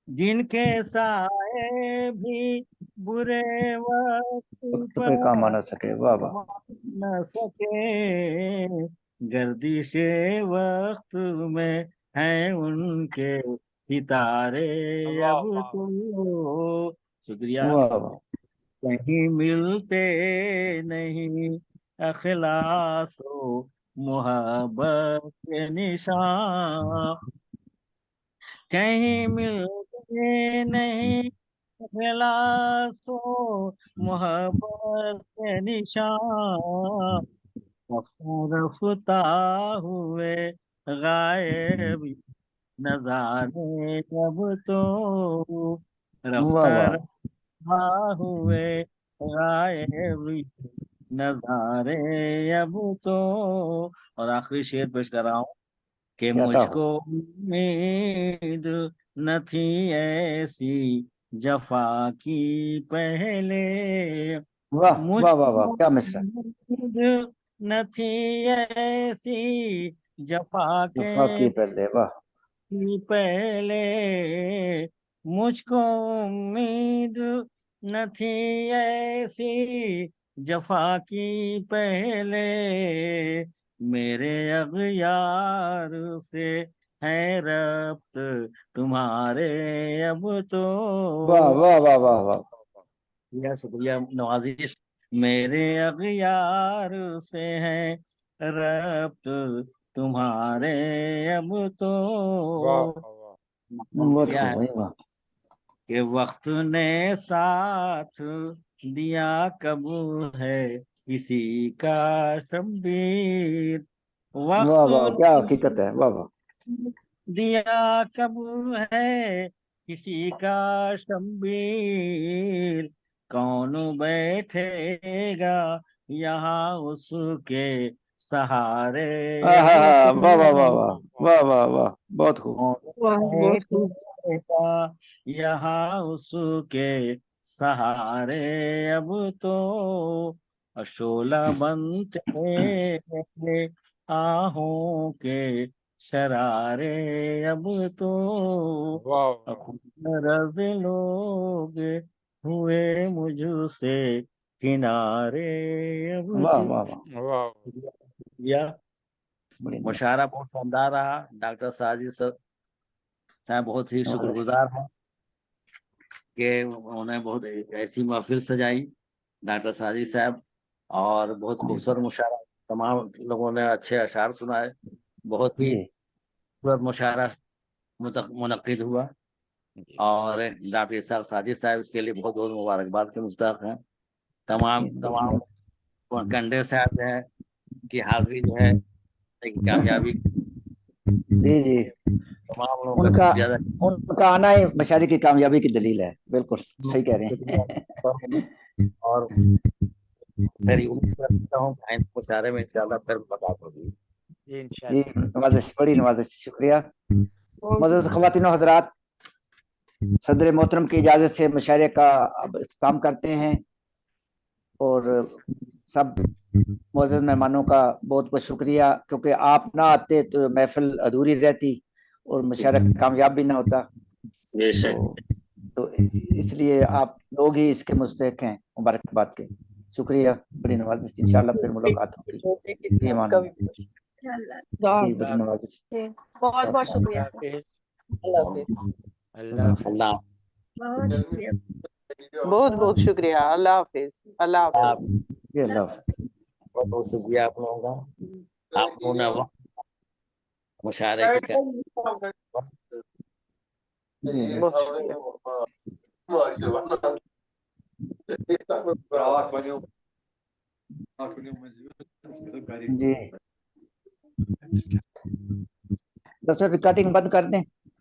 जिनके साए भी बुरे वक्त वक्त पे पर काम आ ना सके, वाह वाह, काम आ न सके, गर्दिशे वक्त में है उनके सितारे, अब तो। शुक्रिया। वाह वाह, कहीं मिलते नहीं अखलासो मोहब्बत के निशान, कहीं मिलते नहीं अखलासो मोहब्बत के निशान, रफ्ता हुए गायब नजारे, अब तो वाह रफ्ता वाह, रफ्ता हुए गायब नजारे, अब तो। और आखिरी शेर पेश कर रहा हूँ कि क्या था हो, मुझको उम्मीद न थी ऐसी जफा की पहले, वाह वाह वाह वाह, मुझको क्या मिसरा, उम्मीद न थी ऐसी जफा वफा की के पहले, वाह पहले, मुझको उम्मीद न थी ऐसी जफा की पहले, मेरे अगयार से है रब्त तुम्हारे अब तो। वाह वाह वाह वाह वाह। शुक्रिया नवाजिश। मेरे अगयार से है रब्त तुम्हारे अब तो। बहुत क्या खूब है वाह। कि वक्त ने साथ दिया कब है किसी का शब्बीर। वाह वक्त वाह क्या हकीकत है, वाह वाह। दिया कब है किसी का शब्बीर। कौन बैठेगा यहाँ उसके सहारे अब वाह तो। वाह वाह वाह वाह वाह वाह, बहुत खूब। वाह बहुत खूब। बैठेगा यहाँ उसके सहारे अब तो। शोला बनते हैं आहों के शरारे अब तो। खुद रज लोग हुए मुझसे किनारे अब वाह तो। वाह वाह, या बड़ी मुशायरा बहुत शानदार रहा। डॉक्टर साजिद साहब बहुत ही शुक्रगुजार हैं कि उन्होंने बहुत ऐसी महफिल सजाई, डॉक्टर साजिद साहब। और बहुत खूबसूरत मुशायरा, तमाम लोगों ने अच्छे अशार सुनाए। बहुत ही जी खूबसूरत मुशायरा मुनक्किद हुआ। और डॉक्टर इसाक साजिद साहब इसके लिए बहुत बहुत मुबारकबाद के मुस्तहक हैं। तमाम कंडे साहब जो है की हाजिरी जो है एक कामयाबी, जी जी, तमाम लोगों का उनका शुक्रिया अदा उनका आना ही मशारी की कामयाबी की दलील है। बिल्कुल सही कह रहे हैं। और मेरी उम्मीद करता हूँ कि आइंदा मुशायरे में इंशाल्लाह फिर मुलाकात होगी। जी नवाजिश, बड़ी नवाजिश, शुक्रिया। मौजूद ख़वातीन और हज़रात, सदर मोहतरम की इजाज़त से मुशायरे का अब इख्तिताम करते हैं। और सब मौजूद मेहमानों का बहुत बहुत शुक्रिया, क्योंकि आप ना आते तो महफिल अधूरी रहती और मुशायरा कामयाब भी ना होता। तो इसलिए आप लोग ही इसके मुस्तहिक हैं मुबारकबाद के। शुक्रिया, बड़ी नवाजिश, इंशाल्लाह फिर मुलाकात होगी। ये मानो जी, बड़ी नवाजिश। बहुत बहुत शुक्रिया सर। अल्लाह अल्लाह बहुत शुक्रिया। बहुत बहुत शुक्रिया। अल्लाह हाफिज। अल्लाह हाफिज। जी, अल्लाह हाफिज। बहुत बहुत शुक्रिया आप लोगों का। आप लोगों ने वक्त मुशायरे की जी बहुत शुक्रिया। जी, 10 रिकॉर्डिंग बंद कर दें।